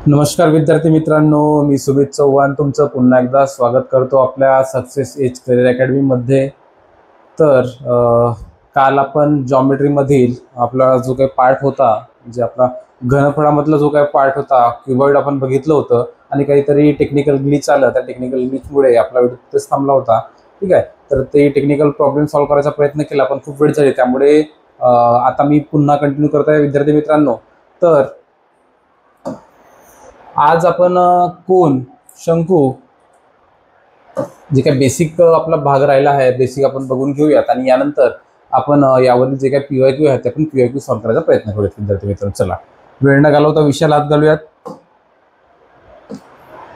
नमस्कार विद्यार्थी मित्रांनो, मी सुमित चव्हाण तुमचं पुन्हा एकदा स्वागत करतो आपल्या सक्सेस एज करिअर अकॅडमी मध्ये। तर काल आपण जॉमेट्री मधील आपला जो काही पार्ट होता, म्हणजे आपला घनफळामधला जो काही पार्ट होता, क्युबॉइड आपण बघितलं होतं आणि काहीतरी टेक्निकल ग्लिच आलं। त्या टेक्निकल ग्लिचमुळे आपला व्हिडिओ तिथेच थांबला होता। ठीक आहे, तर ते टेक्निकल प्रॉब्लेम सॉल्व्ह करायचा प्रयत्न केला, पण खूप वेळ झाली, त्यामुळे आता मी पुन्हा कंटिन्यू करत आहे विद्यार्थी मित्रांनो। तर आज आपण कोन, शंकू, जे काही बेसिक आपला भाग राहिला आहे बेसिक आपण बघून घेऊयात आणि यानंतर आपण यावरील जे काही पीवायक्यू आहे ते आपण पीवायक्यू सॉल्व्ह करायचा प्रयत्न करूयात विद्यार्थी मित्रांनो। चला वेळ न घालवता विषयाला हात घालूयात।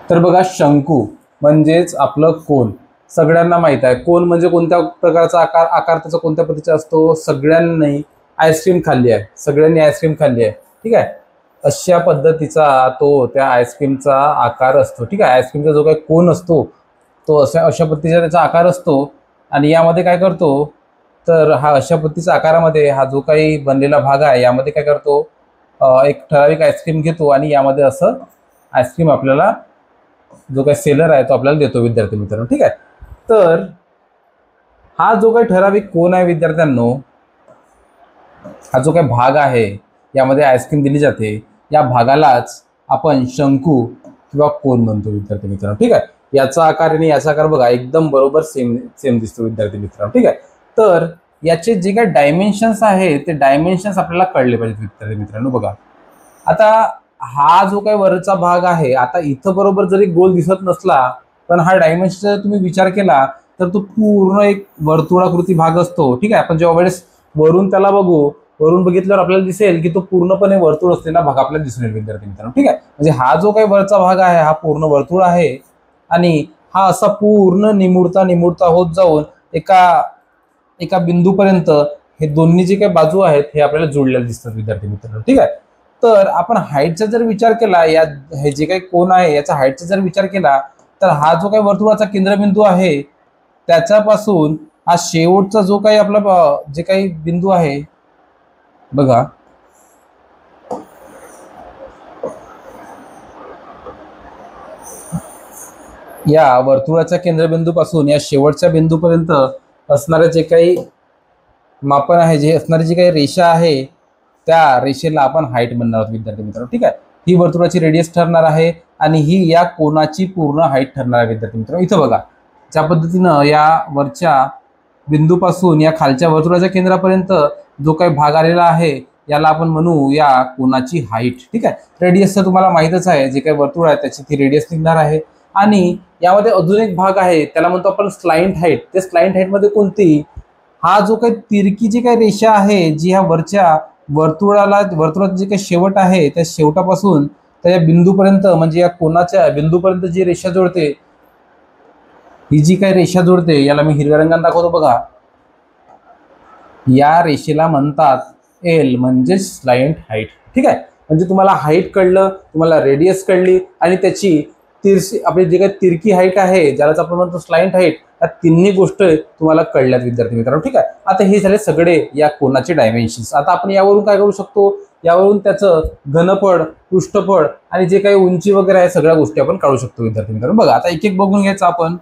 तर बघा, शंकू म्हणजेच आपलं कोन सगळ्यांना माहित आहे। कोन म्हणजे कोणत्या प्रकारचा आकार, आकार त्याचा कोणत्या पद्धतीचा असतो? सगळ्यांनी आईस्क्रीम खाल्ली आहे, सगळ्यांनी आईस्क्रीम खाल्ली आहे, ठीक आहे, अशा पद्धतीचा तो त्या आईस्क्रीमचा आकार असतो। ठीक आहे, आईस्क्रीमचा जो काही कोन असतो तो अशा पद्धतीचा त्याचा आकार असतो। आणि यामध्ये काय करतो, तर हा अशा पद्धतीचा आकारामध्ये हा जो काही बनलेला भाग आहे यामध्ये काय करतो, एक ठराविक आईस्क्रीम घेतो आणि यामध्ये असं आईस्क्रीम आपल्याला जो काही सेलर आहे तो आपल्याला देतो विद्यार्थी मित्रांनो। ठीक आहे, तर हा जो काही ठराविक कोन आहे विद्यार्थ्यांनो, हा जो काही भाग आहे यामध्ये आईस्क्रीम दिली जाते, या भागालाच आपण शंकू किंवा कोन म्हणतो विद्यार्थी मित्रांनो। ठीक आहे, याचा आकार आणि याचा आकार बघा एकदम बरोबर सेम सेम दिसतो विद्यार्थी मित्रांनो। ठीक आहे, तर याचे जे काही डायमेन्शन्स आहेत ते डायमेन्शन्स आपल्याला कळले पाहिजेत विद्यार्थी मित्रांनो। बघा आता हा जो काही वरचा भाग आहे, आता इथं बरोबर जरी गोल दिसत नसला पण हा डायमेन्शनचा तुम्ही विचार केला तर तो पूर्ण एक वर्तुळाकृती भाग असतो। ठीक आहे, आपण जेव्हा वेळेस वरून त्याला बघू, वरून बघितल्यावर आपल्याला दिसेल की तो पूर्णपणे वर्तुळ असलेला भाग आपल्याला दिसून येईल विद्यार्थी मित्रांनो। ठीक आहे, म्हणजे हा जो काही वरचा भाग आहे हा पूर्ण वर्तुळ आहे आणि हा असा पूर्ण निमुळता निमुळता होत जाऊन एका एका बिंदूपर्यंत हे दोन्ही जे काही बाजू आहेत हे आपल्याला जोडलेले दिसतात विद्यार्थी मित्रांनो। ठीक आहे, तर आपण हाईटचा जर विचार केला, या हे जे काही कोन आहे याचा हाईटचा जर विचार केला तर हा जो काही वर्तुळाचा केंद्रबिंदू आहे त्याच्यापासून हा शेवटचा जो काही आपला जे काही बिंदू आहे बघा, या वर्तुळाच्या केंद्रबिंदूपासून या शेवटच्या बिंदूपर्यंत असणारे जे काही मापन आहे, जे असणारी जी काही रेषा आहे त्या रेषेला आपण हाईट म्हणणार आहोत विद्यार्थी मित्रांनो। ठीक आहे, ही वर्तुळाची रेडियस ठरणार आहे आणि ही या कोनाची पूर्ण हाईट ठरणार आहे विद्यार्थी मित्रांनो। इथं बघा ज्या पद्धतीनं या वरच्या बिंदूपासून या खालच्या वर्तुळाच्या केंद्रापर्यंत जो काही भाग आलेला आहे याला आपण म्हणू या कोनाची हाईट। ठीक आहे, रेडियस तर तुम्हाला माहितच आहे, जे काही वर्तुळ आहे त्याची ती रेडियस निघणार आहे। आणि यामध्ये अजून एक भाग आहे त्याला म्हणतो आपण स्लाइंट हाईट। ते स्लाइंट हाईट मध्ये कोणती, हा जो काही तिरकी जी काही रेषा आहे जी ह्या वरच्या वर्तुळाचा जे काही शेवट आहे त्या शेवटापासून त्या बिंदूपर्यंत, म्हणजे या कोनाच्या बिंदूपर्यंत जी रेषा जोडते, ही जी काही रेषा जोडते याला मी हिरव्या रंगाने दाखवतो बघा, या रेषेला म्हणतात एल म्हणजे स्लाइंट हाईट। ठीक आहे, म्हणजे तुम्हाला हाईट कळलं, तुम्हाला रेडियस कळली आणि त्याची आपली जी काही तिरकी हाईट आहे ज्यालाच आपण म्हणतो स्लाइंट हाईट, या तिन्ही गोष्ट तुम्हाला कळल्यात विद्यार्थी मित्रांनो। ठीक आहे, आता हे झाले सगळे या कोनाचे डायमेन्शन्स। आता आपण यावरून काय करू शकतो, यावरून त्याचं घनफळ, पृष्ठफळ आणि जे काही उंची वगैरे आहे सगळ्या गोष्टी आपण काढू शकतो विद्यार्थी मित्रांनो। बघा आता एक एक बघून घ्यायचं आपण।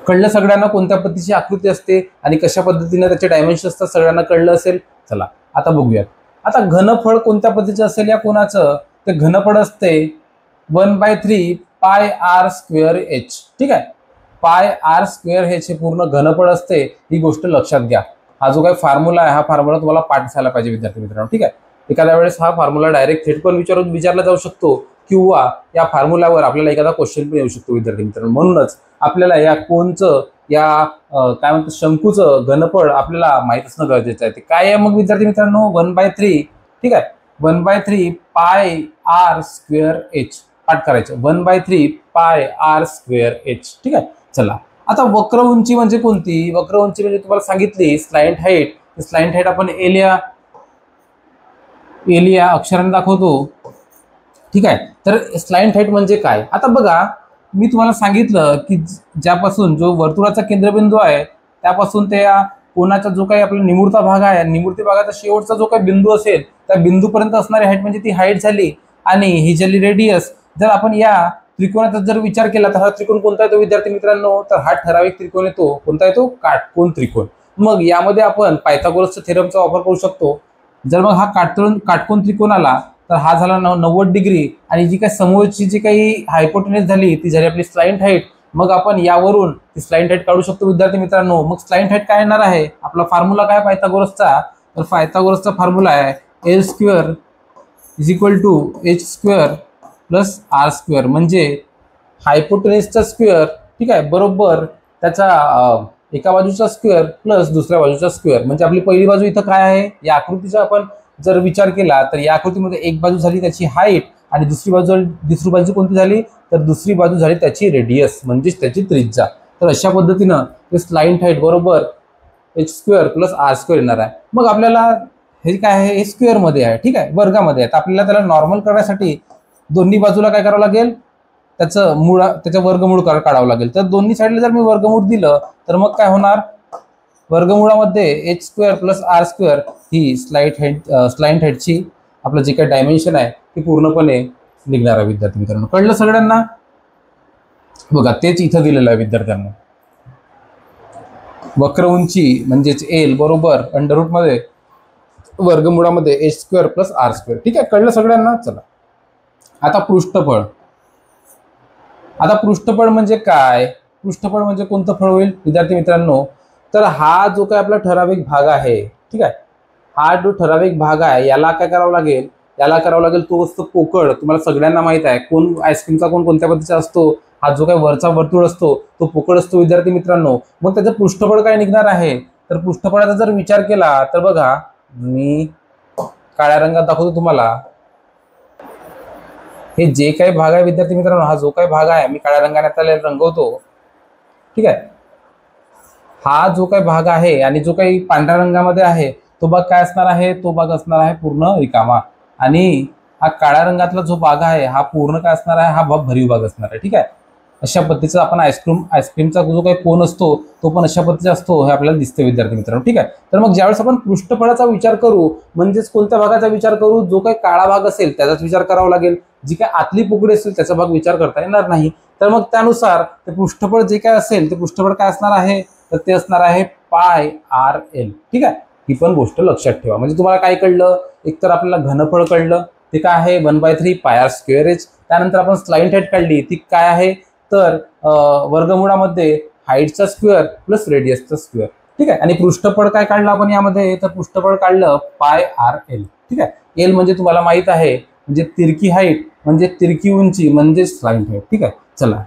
कळलं सगळ्यांना कोणत्या पद्धतीची आकृती असते आणि कशा पद्धतीने त्याचे डायमेन्शन असतात, सगळ्यांना कळलं असेल। चला आता बघूयात। आता घनफळ कोणत्या पद्धतीचं असेल या कोनाचं, ते घनफळ असते 1/3 पाय आर स्क्वेअर एच। ठीक आहे, पाय आर स्क्वेअर हे पूर्ण घनफळ असते, ही गोष्ट लक्षात घ्या। हा जो काही फॉर्म्युला आहे हा फॉर्म्युला तुम्हाला पाठ झाला पाहिजे विद्यार्थी मित्रांनो। ठीक आहे, एखाद्या वेळेस हा फॉर्म्युला डायरेक्ट थेट पण विचारला जाऊ शकतो किंवा या फॉर्म्युल्यावर आपल्याला एखादा क्वेश्चन पण येऊ शकतो विद्यार्थी मित्रांनो। म्हणूनच आपल्याला या कोनचं, या काय म्हणतो शंकूचं घनफळ आपल्याला माहित असणं गरजेचं आहे। ते काय आहे मग विद्यार्थी मित्रांनो, 1/3। ठीक आहे, 1/3 पाय आर स्क्वेअर एच पाठ करायचं, 1/3 पाय आर स्क्वेअर एच। ठीक आहे, चला आता वक्र उंची म्हणजे कोणती, वक्र उंची म्हणजे तुम्हाला सांगितली स्लाइंट हाईट। स्लाइंट हाईट आपण एलिया अक्षराने दाखवतो। ठीक आहे, तर स्लाइंट हाईट म्हणजे काय, आता बघा मी तुम्हाला सांगितलं की ज्यापासून जो वर्तुळाचा केंद्रबिंदू आहे त्यापासून त्या कोनाचा जो काही आपला निमुळता भाग आहे, निमुळते भागाचा शेवटचा जो काही बिंदू असेल त्या बिंदूपर्यंत असणारी हाईट म्हणजे ती हाईट झाली। आणि ही झाली रेडियस. जर आपण या त्रिकोणाचा जर विचार केला तर हा त्रिकोण कोणता येतो विद्यार्थी मित्रांनो, तर हा ठराविक त्रिकोण येतो. कोणता येतो? काटकोन त्रिकोण. मग यामध्ये आपण पायथागोरसच्या थेरमचा वापर करू शकतो. जर मग हा काटकोन त्रिकोण आला तर हा झाला 90 डिग्री आणि जी काही समोरची जी काही हायपोटेनस झाली ती झाली आपली स्लाइंट हाईट. मग आपण यावरून ती स्लाइंट हाईट काढू शकतो विद्यार्थी मित्रांनो. मग स्लाइंट हाईट काय येणार आहे? आपला फॉर्म्युला काय पायथागोरसचा? तर पायथागोरसचा फॉर्म्युला आहे L square is equal to H square plus R square, म्हणजे हायपोटेनसचा स्क्वेअर, ठीक आहे, बरोबर त्याचा एका बाजूचा स्क्वेअर प्लस दुसऱ्या बाजूचा स्क्वेअर. म्हणजे आपली पहिली बाजू इथं काय आहे? या आकृतीचा आपण जर विचार केला तर या आकृतीमध्ये एक बाजू झाली त्याची हाईट आणि दुसरी बाजू कोणती झाली? तर दुसरी बाजू झाली त्याची रेडियस, म्हणजेच त्याची त्रिज्या. तर अशा पद्धतीनं ते स्लाइंट हाईट बरोबर H square plus R square येणार आहे. मग आपल्याला हे काय आहे? हे स्क्वेअरमध्ये आहे, ठीक आहे, वर्गामध्ये आहे. तर आपल्याला त्याला नॉर्मल करण्यासाठी दोन्ही बाजूला काय करावं लागेल? त्याचं वर्गमूळ काढावं लागेल. तर दोन्ही साईडला जर मी वर्गमूळ दिलं तर मग काय होणार? वर्गमूळामध्ये H square plus R square ही स्लाइंट हाईटची आपलं जे काही डायमेन्शन आहे ती पूर्णपणे निघणार आहे विद्यार्थी मित्रांनो. कळलं सगळ्यांना? बघा तेच इथं दिलेलं आहे विद्यार्थ्यांना. वक्र उंची म्हणजेच एल बरोबर अंडररूटमध्ये वर्गमूळामध्ये H square plus R square. ठीक आहे, कळलं सगळ्यांना? चला आता पृष्ठफळ. आता पृष्ठफळ म्हणजे काय? पृष्ठफळ म्हणजे कोणतं फळ होईल विद्यार्थी मित्रांनो? तर हा जो काय आपला ठराविक भाग आहे, ठीक आहे, हा जो ठराविक भाग आहे याला काय करावं लागेल? याला करावं लागेल तो असतो पोकळ. तुम्हाला सगळ्यांना माहित आहे कोण आईस्क्रीमचा कोण कोणत्या पद्धतीचा असतो? हा जो काही वरचा वर्तुळ असतो तो पोकळ असतो विद्यार्थी मित्रांनो. मग त्याचं पृष्ठफळ काय निघणार आहे? तर पृष्ठफळाचा जर विचार केला तर बघा मी काळ्या रंगात दाखवतो तुम्हाला. हे जे काही भाग आहे विद्यार्थी मित्रांनो, हा जो काही भाग आहे मी काळ्या रंगाने त्याला रंगवतो, ठीक आहे. हा जो काही भाग आहे आणि जो काही पांढऱ्या रंगामध्ये आहे तो भाग काय असणार आहे? तो भाग असणार आहे पूर्ण रिकामा. आणि हा काळ्या रंगातला जो भाग आहे हा पूर्ण काय असणार आहे? हा भाग भरीव भाग असणार आहे, ठीक आहे. अशा पद्धतीचा आपण आईस्क्रीमचा जो काही कोन असतो तो पण अशा पद्धतीचा असतो हे आपल्याला दिसते विद्यार्थी मित्रांनो, ठीक आहे. तर मग ज्यावेळेस आपण पृष्ठफळाचा विचार करू म्हणजेच कोणत्या भागाचा विचार करू? जो काही काळा भाग असेल त्याचाच विचार करावा लागेल. जी काही आतली पोकळी असेल त्याचा भाग विचार करता येणार नाही. तर मग त्यानुसार ते पृष्ठफळ जे काय असेल ते पृष्ठफळ काय असणार आहे? तर ते असणार आहे पाय आर एल, ठीक आहे. ही पण गोष्ट लक्षात ठेवा. म्हणजे तुम्हाला काय कळलं? एकतर आपल्याला घनफळ कळलं ते काय आहे? 1/3 पाय आर स्क्वेअर एच. त्यानंतर आपण स्लाइंट हाईट काढली ती काय आहे? तर वर्गमूळामध्ये हाईटचा स्क्वेअर प्लस रेडियसचा स्क्वेअर, ठीक आहे. आणि पृष्ठफळ काय काढलं आपण यामध्ये? तर पृष्ठफळ काढलं पाय आर एल, ठीक आहे. एल म्हणजे तुम्हाला माहित आहे म्हणजे तिरकी हाईट म्हणजे तिरकी उंची म्हणजे स्लाइंट हाईट, ठीक आहे. चला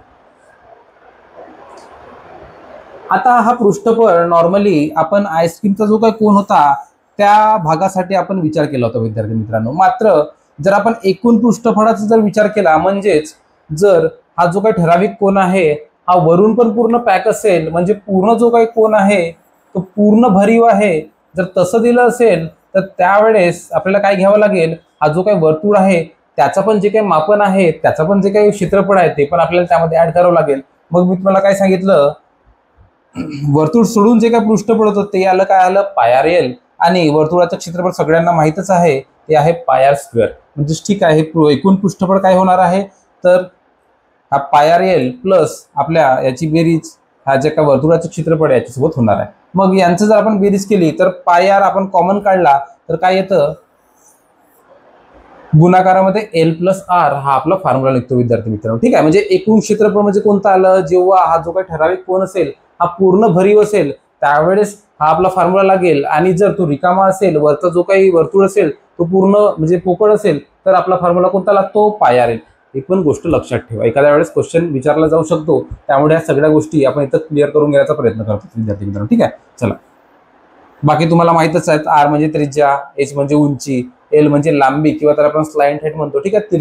आता हा पृष्ठफळ नॉर्मली आपण आईस्क्रीमचा जो काही कोन होता त्या भागासाठी आपण विचार केला होता विद्यार्थी मित्रांनो. मात्र जर आपण एकूण पृष्ठफळाचा जर विचार केला म्हणजेच जर हा जो काही ठराविक कोन आहे हा वरून पण पूर्ण पॅक असेल म्हणजे पूर्ण जो काही कोन आहे तो पूर्ण भरीव आहे, जर तसं दिलं असेल तर त्यावेळेस आपल्याला काय घ्यावं लागेल? हा जो काही वर्तुळ आहे त्याचा पण जे काही मापन आहे त्याचा पण जे काही क्षेत्रफळ आहे ते पण आपल्याला त्यामध्ये ऍड करावं लागेल. मग मी तुम्हाला काय सांगितलं? वर्तुळ सोडून जे काही पृष्ठफळ होतं ते आलं काय आलं? पाय आर एल. आणि वर्तुळाचं क्षेत्रफळ सगळ्यांना माहितच आहे ते आहे पाय आर स्क्वेअर. म्हणजे ठीक आहे एकूण पृष्ठफळ काय होणार आहे? तर हा पाय आर एल प्लस आपल्या याची बेरीज हा जे काय वर्तुळाचं क्षेत्रफळ याच्यासोबत होणार आहे. मग यांचं जर आपण बेरीज केली तर पाय आर आपण कॉमन काढला तर काय येतं? गुणाकारामध्ये एल प्लस आर हा आपला फॉर्म्युला निघतो विद्यार्थी मित्रांनो, ठीक आहे. म्हणजे एकूण क्षेत्रफळ म्हणजे कोणतं आलं? जेव्हा हा जो काही ठराविक कोन असेल हा पूर्ण भरीव असेल त्यावेळेस हा आपला फॉर्म्युला लागेल. आणि जर तो रिकामा असेल वरचा जो काही वर्तुळ असेल तो पूर्ण म्हणजे पोकळ असेल तर आपला फॉर्म्युला कोणता लागतो? पाय आर एल. ही पण गोष्ट लक्षात ठेवा. एखाद्या वेळेस क्वेश्चन विचारला जाऊ शकतो त्यामुळे या सगळ्या गोष्टी आपण इथं क्लिअर करून घेण्याचा प्रयत्न करतो विद्यार्थी मित्रांनो, ठीक आहे. चला बाकी तुम्हाला माहितच आहेत. आर म्हणजे त्रिज्या, एच म्हणजे उंची, एल म्हणजे लांबी किंवा त्याला आपण स्लाइंट हाईट म्हणतो, ठीक आहे.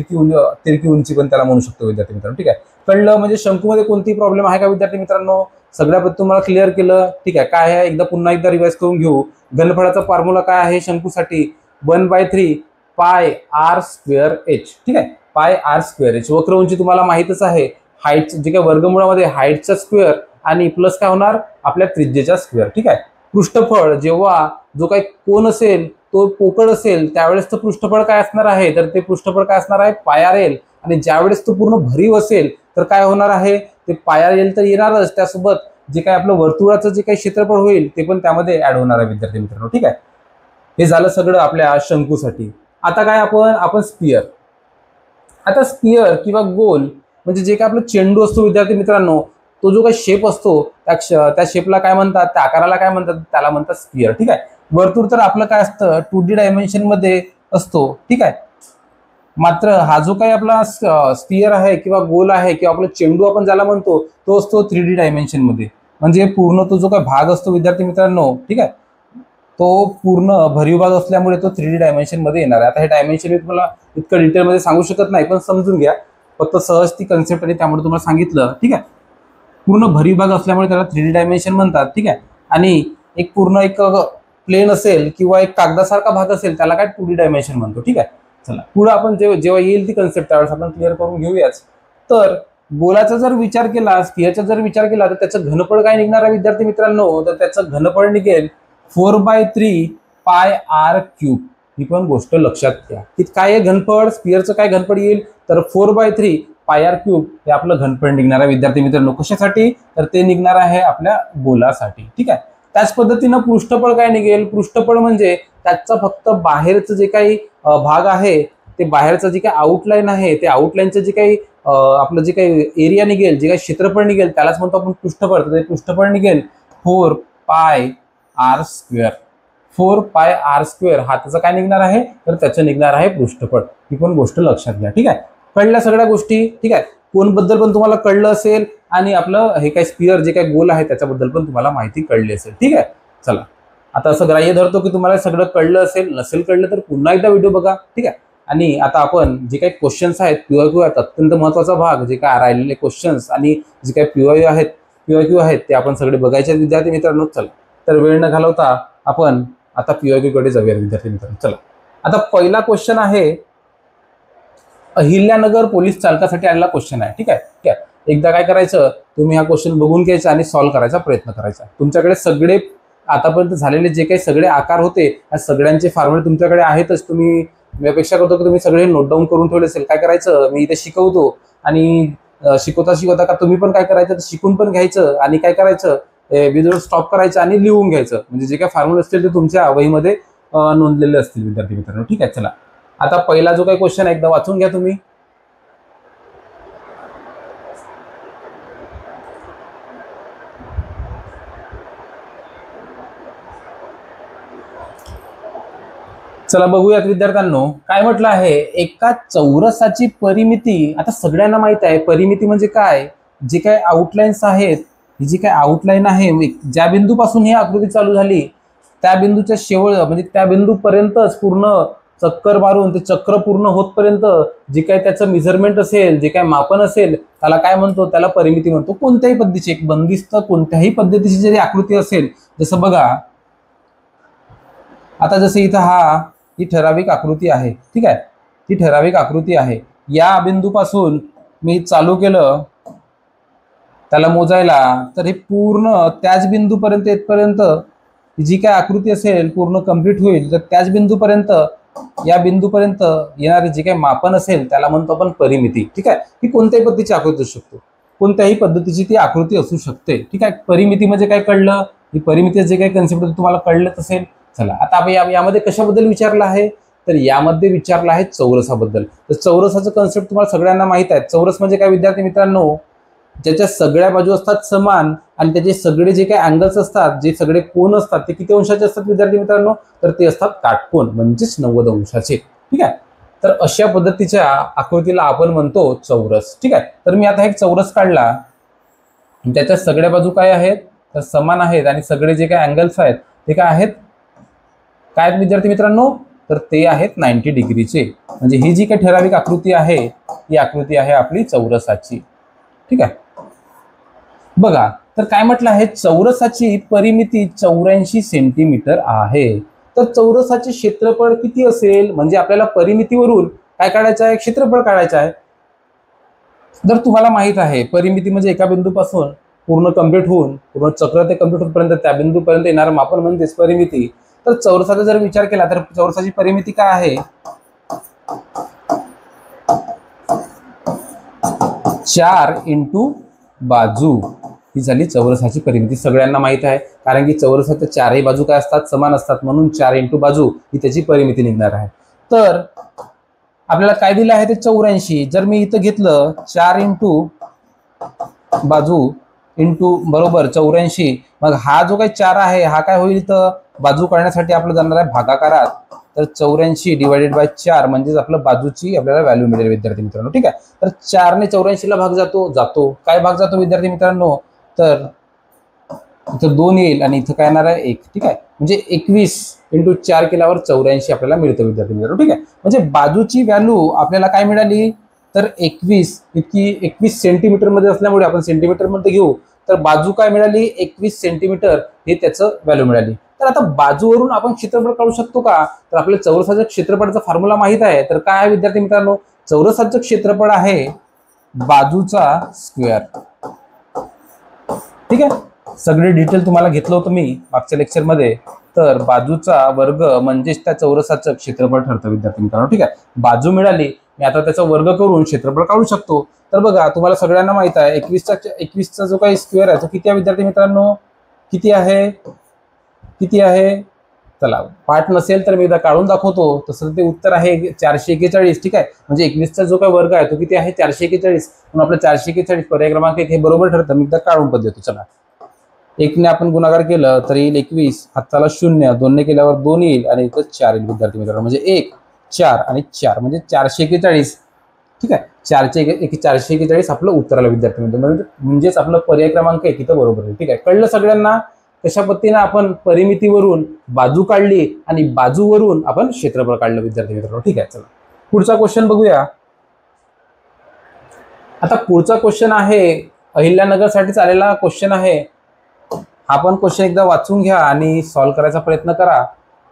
तिरकी उंची पण त्याला म्हणू शकतो विद्यार्थी मित्रांनो, ठीक आहे. कळलं? म्हणजे शंकूमध्ये कोणती प्रॉब्लेम आहे का विद्यार्थी मित्रांनो? सगळ्याबद्दल तुम्हाला क्लिअर केलं, ठीक आहे. काय आहे एकदा पुन्हा एकदा रिवाइज करून घेऊ. घनफळाचा फॉर्म्युला काय आहे शंकूसाठी? 1/3 पाय आर स्क्वेअर एच, ठीक आहे. पाय आर स्क्वेअर एच. वक्र उंची तुम्हाला माहितच आहे हाईट जे काही वर्गमूळामध्ये हाईटचा स्क्वेअर आणि प्लस काय होणार? आपल्या त्रिज्येचा स्क्वेअर, ठीक आहे. पृष्ठफळ जेव्हा जो काही कोन असेल तो पोकळ असेल त्यावेळेस तर पृष्ठफळ काय असणार आहे, तर ते पृष्ठफळ काय असणार आहे, πr आणि ज्यावेळेस तो पूर्ण भरीव असेल तर काय होणार आहे, ते πr तर येणारच, त्यासोबत जे काय आपलं वर्तुळाचं जे काही क्षेत्रफळ होईल ते पण त्यामध्ये ऍड होणार आहे विद्यार्थी मित्रांनो. ठीक आहे, हे झालं सगळं आपल्या शंकूसाठी. आता काय आपण स्पियर. आता स्पियर किंवा गोल म्हणजे जे काय आपलं चेंडू असतो विद्यार्थी मित्रांनो, तो जो काही शेप असतो त्या शेपला काय म्हणतात, त्या आकाराला काय म्हणतात, त्याला म्हणतात स्पियर. ठीक आहे, वर्तुळ तर आपलं काय असतं 2D डायमेन्शन मध्ये असतो. ठीक आहे, मात्र हा जो काही आपला स्पियर आहे किंवा गोल आहे किंवा आपला चेंडू आपण ज्याला म्हणतो तो असतो 3D डायमेन्शन मध्ये. म्हणजे पूर्ण तो जो काही भाग असतो विद्यार्थी मित्रांनो, ठीक आहे, तो पूर्ण भरीव भाग असल्यामुळे तो 3D डायमेन्शन मध्ये येणार आहे. आता हे डायमेन्शन मी तुम्हाला इतकं डिटेलमध्ये सांगू शकत नाही, पण समजून घ्या फक्त सहज ती कन्सेप्ट आणि त्यामुळे तुम्हाला सांगितलं. ठीक आहे, पूर्ण भरीव भाग असल्यामुळे त्याला 3D डायमेन्शन म्हणतात. ठीक आहे, आणि एक पूर्ण एक प्लेन असेल किंवा एक कागदासारखा भाग असेल त्याला काय 2D डायमेन्शन म्हणतो. ठीक आहे, चला पुढे आपण जेव्हा येईल ती कन्सेप्ट त्यावेळेस आपण क्लिअर करून घेऊयाच. तर गोलाचा जर विचार केला, स्फिअरचा जर विचार केला तर त्याचं घनफळ काय निघणार आहे विद्यार्थी मित्रांनो, तर त्याचं घनफळ निघेल 4/3 πr³. ही पण गोष्ट लक्षात घ्या की काय आहे घनफळ, स्फिअरचं काय घनफळ येईल, तर 4/3 πr³ हे आपलं घनफळ निघणार आहे विद्यार्थी मित्रांनो. कशासाठी, तर ते निघणार आहे आपल्या गोलासाठी. ठीक आहे, त्याच पद्धतीनं पृष्ठफळ काय निघेल, पृष्ठफळ म्हणजे त्याचा फक्त बाहेरचं जे काही भाग आहे, ते बाहेरचं जे काही आउटलाईन आहे, ते आउटलाईनचं जे काही आपलं जे काही एरिया निघेल, जे काही क्षेत्रफळ निघेल त्यालाच म्हणतो आपण पृष्ठफळ. तर ते पृष्ठफळ निघेल 4πr². 4πr² हा त्याचा काय निघणार आहे, तर त्याचं निघणार आहे पृष्ठफळ. ही पण गोष्ट लक्षात घ्या. ठीक आहे, कळल्या सगळ्या गोष्टी. ठीक आहे, कोणबद्दल पण तुम्हाला कळलं असेल आणि आपलं हे काय स्पियर जे काही गोल आहे त्याच्याबद्दल पण तुम्हाला माहिती कळली असेल. ठीक आहे, चला आता असं ग्राह्य धरतो की तुम्हाला सगळं कळलं असेल. नसेल कळलं तर पुन्हा एकदा व्हिडिओ बघा. ठीक आहे, आणि आता आपण जे काही क्वेश्चन्स आहेत PYQ आहेत, अत्यंत महत्वाचा भाग, जे काय राहिलेले क्वेश्चन्स आणि जे काही PYQ आहेत ते आपण सगळे बघायचे विद्यार्थी मित्रांनो. चला तर वेळ न घालवता आपण आता PYQ कडे जाऊया विद्यार्थी मित्रांनो. चला आता पहिला क्वेश्चन आहे, अहिल्यानगर पोलीस चालकासाठी आलेला क्वेश्चन आहे. ठीक आहे, ठीक आहे, एकदा काय करायचं, तुम्ही हा क्वेश्चन बघून घ्यायचा आणि सॉल्व्ह करायचा प्रयत्न करायचा. तुमच्याकडे सगळे आतापर्यंत झालेले जे काही सगळे आकार होते त्या सगळ्यांचे फॉर्म्युले तुमच्याकडे आहेतच. मी अपेक्षा करतो की तुम्ही सगळे नोट डाऊन करून ठेवले असेल. काय करायचं, मी इथे शिकवतो आणि शिकवता का तुम्ही पण काय करायचं, शिकून पण घ्यायचं आणि काय करायचं, व्हिडिओ स्टॉप करायचं आणि लिहून घ्यायचं. म्हणजे जे काही फॉर्म्युले असतील ते तुमच्या वहीमध्ये नोंदलेले असतील विद्यार्थी मित्रांनो. ठीक आहे, चला आता पहिला जो काही क्वेश्चन आहे एकदा वाचून घ्या तुम्ही. चला बघूयात विद्यार्थ्यांनो, काय म्हटलं आहे, एका चौरसाची परिमिती. आता सगळ्यांना माहित आहे परिमिती म्हणजे काय, जे काय आउटलाईन्स आहेत, ही जी काय आउटलाईन आहे, ज्या बिंदूपासून ही आकृती चालू झाली त्या बिंदूच्या शेवट म्हणजे त्या बिंदूपर्यंतच पूर्ण चक्कर मारून ते चक्र पूर्ण होतपर्यंत जे काय त्याचं मेजरमेंट असेल, जे काय मापन असेल त्याला काय म्हणतो, त्याला परिमिती म्हणतो. कोणत्याही पद्धतीची, एक बंदिस्त कोणत्याही पद्धतीची जरी आकृती असेल, जसं बघा आता जसं इथं ही ठराविक आकृती आहे. ठीक आहे, ही ठराविक आकृती आहे. या बिंदूपासून मी चालू केलं त्याला मोजायला, तर हे पूर्ण त्याच बिंदूपर्यंत येतपर्यंत जी काय आकृती असेल पूर्ण कंप्लीट होईल. तर त्याच बिंदूपर्यंत या बिंदूपर्यंत येणारे जे काही मापन असेल त्याला म्हणतो आपण परिमिती. ठीक आहे, ही कोणत्याही पद्धतीची आकृती असू शकतो, कोणत्याही पद्धतीची ती आकृती असू शकते. ठीक आहे, परिमिती म्हणजे काय कळलं, ही परिमिती जे काही कन्सेप्ट तुम्हाला कळलंच असेल. चला आता आपण यामध्ये कशाबद्दल विचारलं आहे, तर यामध्ये विचारलं आहे चौरसाबद्दल. तर चौरसाचं कन्सेप्ट तुम्हाला सगळ्यांना माहित आहे. चौरस म्हणजे काय विद्यार्थी मित्रांनो, ज्याच्या सगळ्या बाजू असतात समान आणि त्याचे सगळे जे काही अँगल्स असतात, जे सगळे कोन असतात ते किती अंशाचे असतात विद्यार्थी मित्रांनो, तर ते असतात काटकोन म्हणजेच 90 अंशाचे. ठीक आहे, तर अशा पद्धतीच्या आकृतीला आपण म्हणतो चौरस. ठीक आहे, तर मी आता एक चौरस काढला, त्याच्या सगळ्या बाजू काय आहेत, तर समान आहेत आणि सगळे जे काही अँगल्स आहेत ते काय आहेत, काय आहेत विद्यार्थी मित्रांनो, तर ते आहेत 90 डिग्रीचे. म्हणजे ही जी काही ठराविक आकृती आहे ही आकृती आहे आपली चौरसाची. ठीक आहे, बघा तर काय म्हटलं आहे, चौरसाची परिमिती 84 सेंटीमीटर आहे. तर चौरसाचे क्षेत्रफळ किती असेल, म्हणजे आपल्याला परिमितीवरून काय काढायचं आहे, क्षेत्रफळ काढायचं आहे. जर तुम्हाला माहित आहे परिमिती म्हणजे एका बिंदूपासून पूर्ण कंप्लीट होऊन पूर्ण चक्र ते कंप्लीट होईपर्यंत त्या बिंदूपर्यंत येणारं मापन म्हणजेच परिमिती. तर चौरसाचा जर विचार केला तर चौरसाची परिमिती काय आहे, 4 इंटू बाजू, ही झाली चौरसाची परिमिती. सगळ्यांना माहित आहे, कारण की चौरसाच्या चारही बाजू काय असतात, समान असतात, म्हणून 4 इंटू बाजू ही त्याची परिमिती निघणार आहे. तर आपल्याला काय दिलं आहे ते 84. जर मी इथं घेतलं 4 इंटू बाजू इंटू बरोबर 84, मग हा जो काही 4 आहे हा काय होईल, तर बाजू काढण्यासाठी आपलं जाणार आहे भागाकारात. तर 84 डिवायडेड बाय 4 म्हणजेच आपलं बाजूची आपल्याला व्हॅल्यू मिळेल विद्यार्थी मित्रांनो. ठीक आहे, तर 4 ने 84ला भाग जातो काय भाग जातो विद्यार्थी मित्रांनो, तर इथं 2 येईल आणि इथं काय येणार आहे 1. ठीक आहे, म्हणजे 21 इंटू 4 केल्यावर 84 आपल्याला मिळतं विद्यार्थी मित्रांनो. ठीक आहे, म्हणजे बाजूची व्हॅल्यू आपल्याला काय मिळाली, तर 21 इतकी 21 सेंटीमीटर मध्ये असल्यामुळे आपण सेंटीमीटर मध्ये घेऊ, तर बाजू काय मिळाली 21 सेंटीमीटर हे त्याचं व्हॅल्यू मिळाली. तर आता बाजूवरून आपण क्षेत्रफळ काढू शकतो का, तर आपल्या चौरसाच्या क्षेत्रफळाचा फॉर्म्युला माहित आहे. तर काय आहे विद्यार्थी मित्रांनो, चौरसाचं क्षेत्रफळ आहे बाजूचा स्क्वेअर. ठीक आहे, सगळे डिटेल तुम्हाला घेतलं होतं मी मागच्या लेक्चरमध्ये. तर बाजूचा वर्ग म्हणजेच त्या चौरसाचं क्षेत्रफळ ठरतं विद्यार्थी मित्रांनो. ठीक आहे, बाजू मिळाली, मी आता त्याचा वर्ग करून क्षेत्रफळ काढू शकतो. तर बघा, तुम्हाला सगळ्यांना माहित आहे 21चा जो काही स्क्वेअर आहे तो किती आहे विद्यार्थी मित्रांनो, किती आहे चला, पाठ नसेल तर मी एकदा काढून दाखवतो. तसं ते उत्तर आहे 441. ठीक आहे, म्हणजे 21चा जो काही वर्ग आहे तो किती आहे 441, म्हणून आपलं 441 पर्याय क्रमांक 1 हे बरोबर ठरतं. मी एकदा काढून पण देतो. चला, 1 ने आपण गुणाकार केलं तर येईल 21, हाताला 0, 2 ने केल्यावर 2 येईल आणि इथं 4 येईल विद्यार्थी मित्रांनो. म्हणजे 1 4 आणि 4 म्हणजे 441. ठीक आहे, 441 आपलं उत्तर आलं विद्यार्थी मित्रांनो, म्हणजेच आपलं पर्याय क्रमांक 1 इथं बरोबर आहे. ठीक आहे, कळलं सगळ्यांना कशा पद्धतीने आपण परिमितीवरून बाजू काढली आणि बाजूवरून आपण क्षेत्रफळ काढलं विद्यार्थी मित्रांनो. ठीक आहे, चला पुढचा क्वेश्चन बघूया. आता पुढचा क्वेश्चन आहे अहिल्यानगर साठी चाललेला क्वेश्चन आहे. हा पण क्वेश्चन एकदा वाचून घ्या आणि सॉल्व्ह करायचा प्रयत्न करा.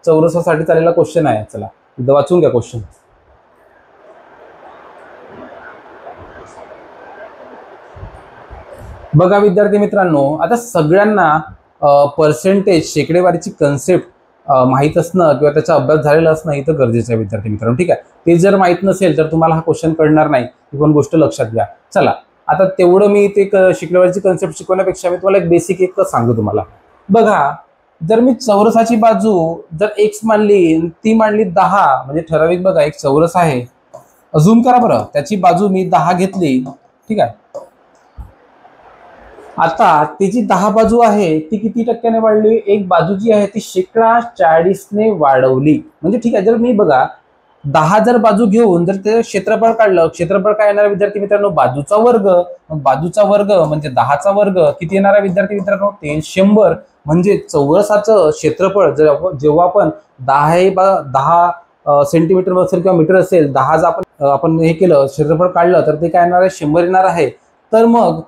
चौरसासाठी चाललेला क्वेश्चन आहे. चला एकदा वाचून घ्या क्वेश्चन. बघा विद्यार्थी मित्रांनो, आता सगळ्यांना पर्सेंटेज शेकडेवारीची कन्सेप्ट माहीत असणं किंवा त्याचा अभ्यास झालेला असणं इथं गरजेचं आहे विद्यार्थी मित्रांनो. ठीक आहे, ते जर माहीत नसेल तर तुम्हाला हा क्वेश्चन कळणार नाही, ही पण गोष्ट लक्षात घ्या. चला, आता तेवढं मी ते शेकडेवारीची कन्सेप्ट शिकवण्यापेक्षा मी तुम्हाला एक बेसिक एक सांगू तुम्हाला. बघा, जर मी चौरसाची बाजू जर x मानली, ती मानली 10, म्हणजे ठराविक बघा एक चौरस आहे, झूम करा बरं, त्याची बाजू मी 10 घेतली. ठीक आहे, आता त्याची 10 बाजू आहे ती किती टक्क्याने वाढली, एक बाजू जी आहे ती 40% ने वाढवली. म्हणजे ठीक आहे, जर मी बघा 10 जर बाजू घेऊन जर ते क्षेत्रफळ काढलं, क्षेत्रफळ काय येणार विद्यार्थी मित्रांनो, बाजूचा वर्ग. मग बाजूचा वर्ग म्हणजे 10चा वर्ग किती येणार आहे विद्यार्थी मित्रांनो, ते 100. म्हणजे चौरसाचं क्षेत्रफळ जेव्हा आपण 10 सेंटीमीटर असेल किंवा मीटर असेल, 10 जर आपण हे केलं क्षेत्रफळ काढलं तर ते काय येणार आहे 100 येणार आहे. तर मग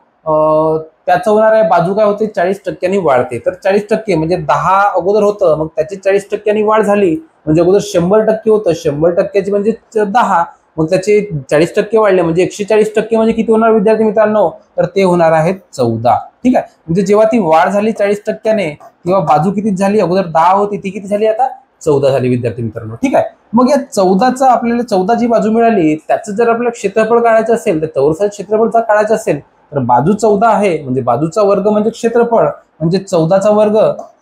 त्याचं होणार आहे बाजू काय होते 40% वाढते. तर 40% म्हणजे 10 अगोदर होतं, मग त्याची 40% वाढ झाली, म्हणजे अगोदर 100% होतं, 100%ची म्हणजे 10, मग त्याचे 40% वाढले म्हणजे 140% म्हणजे किती होणार विद्यार्थी मित्रांनो, तर ते होणार आहेत 14. ठीक आहे, म्हणजे जेव्हा ती वाढ झाली 40%ने तेव्हा बाजू किती झाली, अगोदर 10 होती ती किती झाली, आता 14 झाली विद्यार्थी मित्रांनो. ठीक आहे, मग या 14चा आपल्याला 14 जी बाजू मिळाली त्याचं जर आपल्याला क्षेत्रफळ काढायचं असेल, तर चौरसाचं क्षेत्रफळ काढायचं असेल तर बाजू 14 आहे, म्हणजे बाजूचा वर्ग म्हणजे क्षेत्रफळ, म्हणजे 14चा वर्ग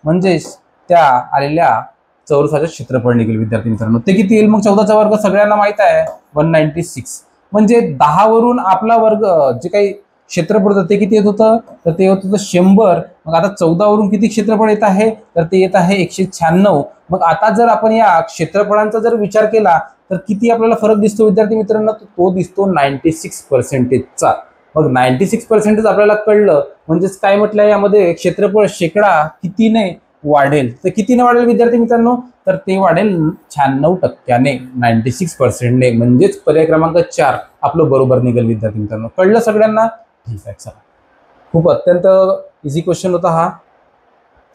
म्हणजे त्या आलेल्या चौरसाचे क्षेत्रफळ निघेल विद्यार्थी मित्रांनो. ते किती येईल मग 14चा वर्ग, सगळ्यांना माहित आहे 196. म्हणजे 10 वरून आपला वर्ग जे काही क्षेत्रफळ होतं ते किती येत होतं, तर ते होत होतं 100. मग आता 14 वरून किती क्षेत्रफळ येत आहे, तर ते येत आहे 196. मग आता जर आपण या क्षेत्रफळांचा जर विचार केला तर किती आपल्याला फरक दिसतो विद्यार्थी मित्रांनो, तो दिसतो 96%चा. मग 96% आपल्याला कळलं, म्हणजेच काय म्हटलंय यामध्ये, क्षेत्रफळ शेकडा कितीने वाढेल, तर कितीने वाढेल विद्यार्थी मित्रांनो, तर ते वाढेल 96%, 96%ने. म्हणजेच पर्याय क्रमांक 4 आपलं बरोबर निघेल विद्यार्थी मित्रांनो. कळलं सगळ्यांना? ठीक आहे, चला, खूप अत्यंत इझी क्वेश्चन होता हा.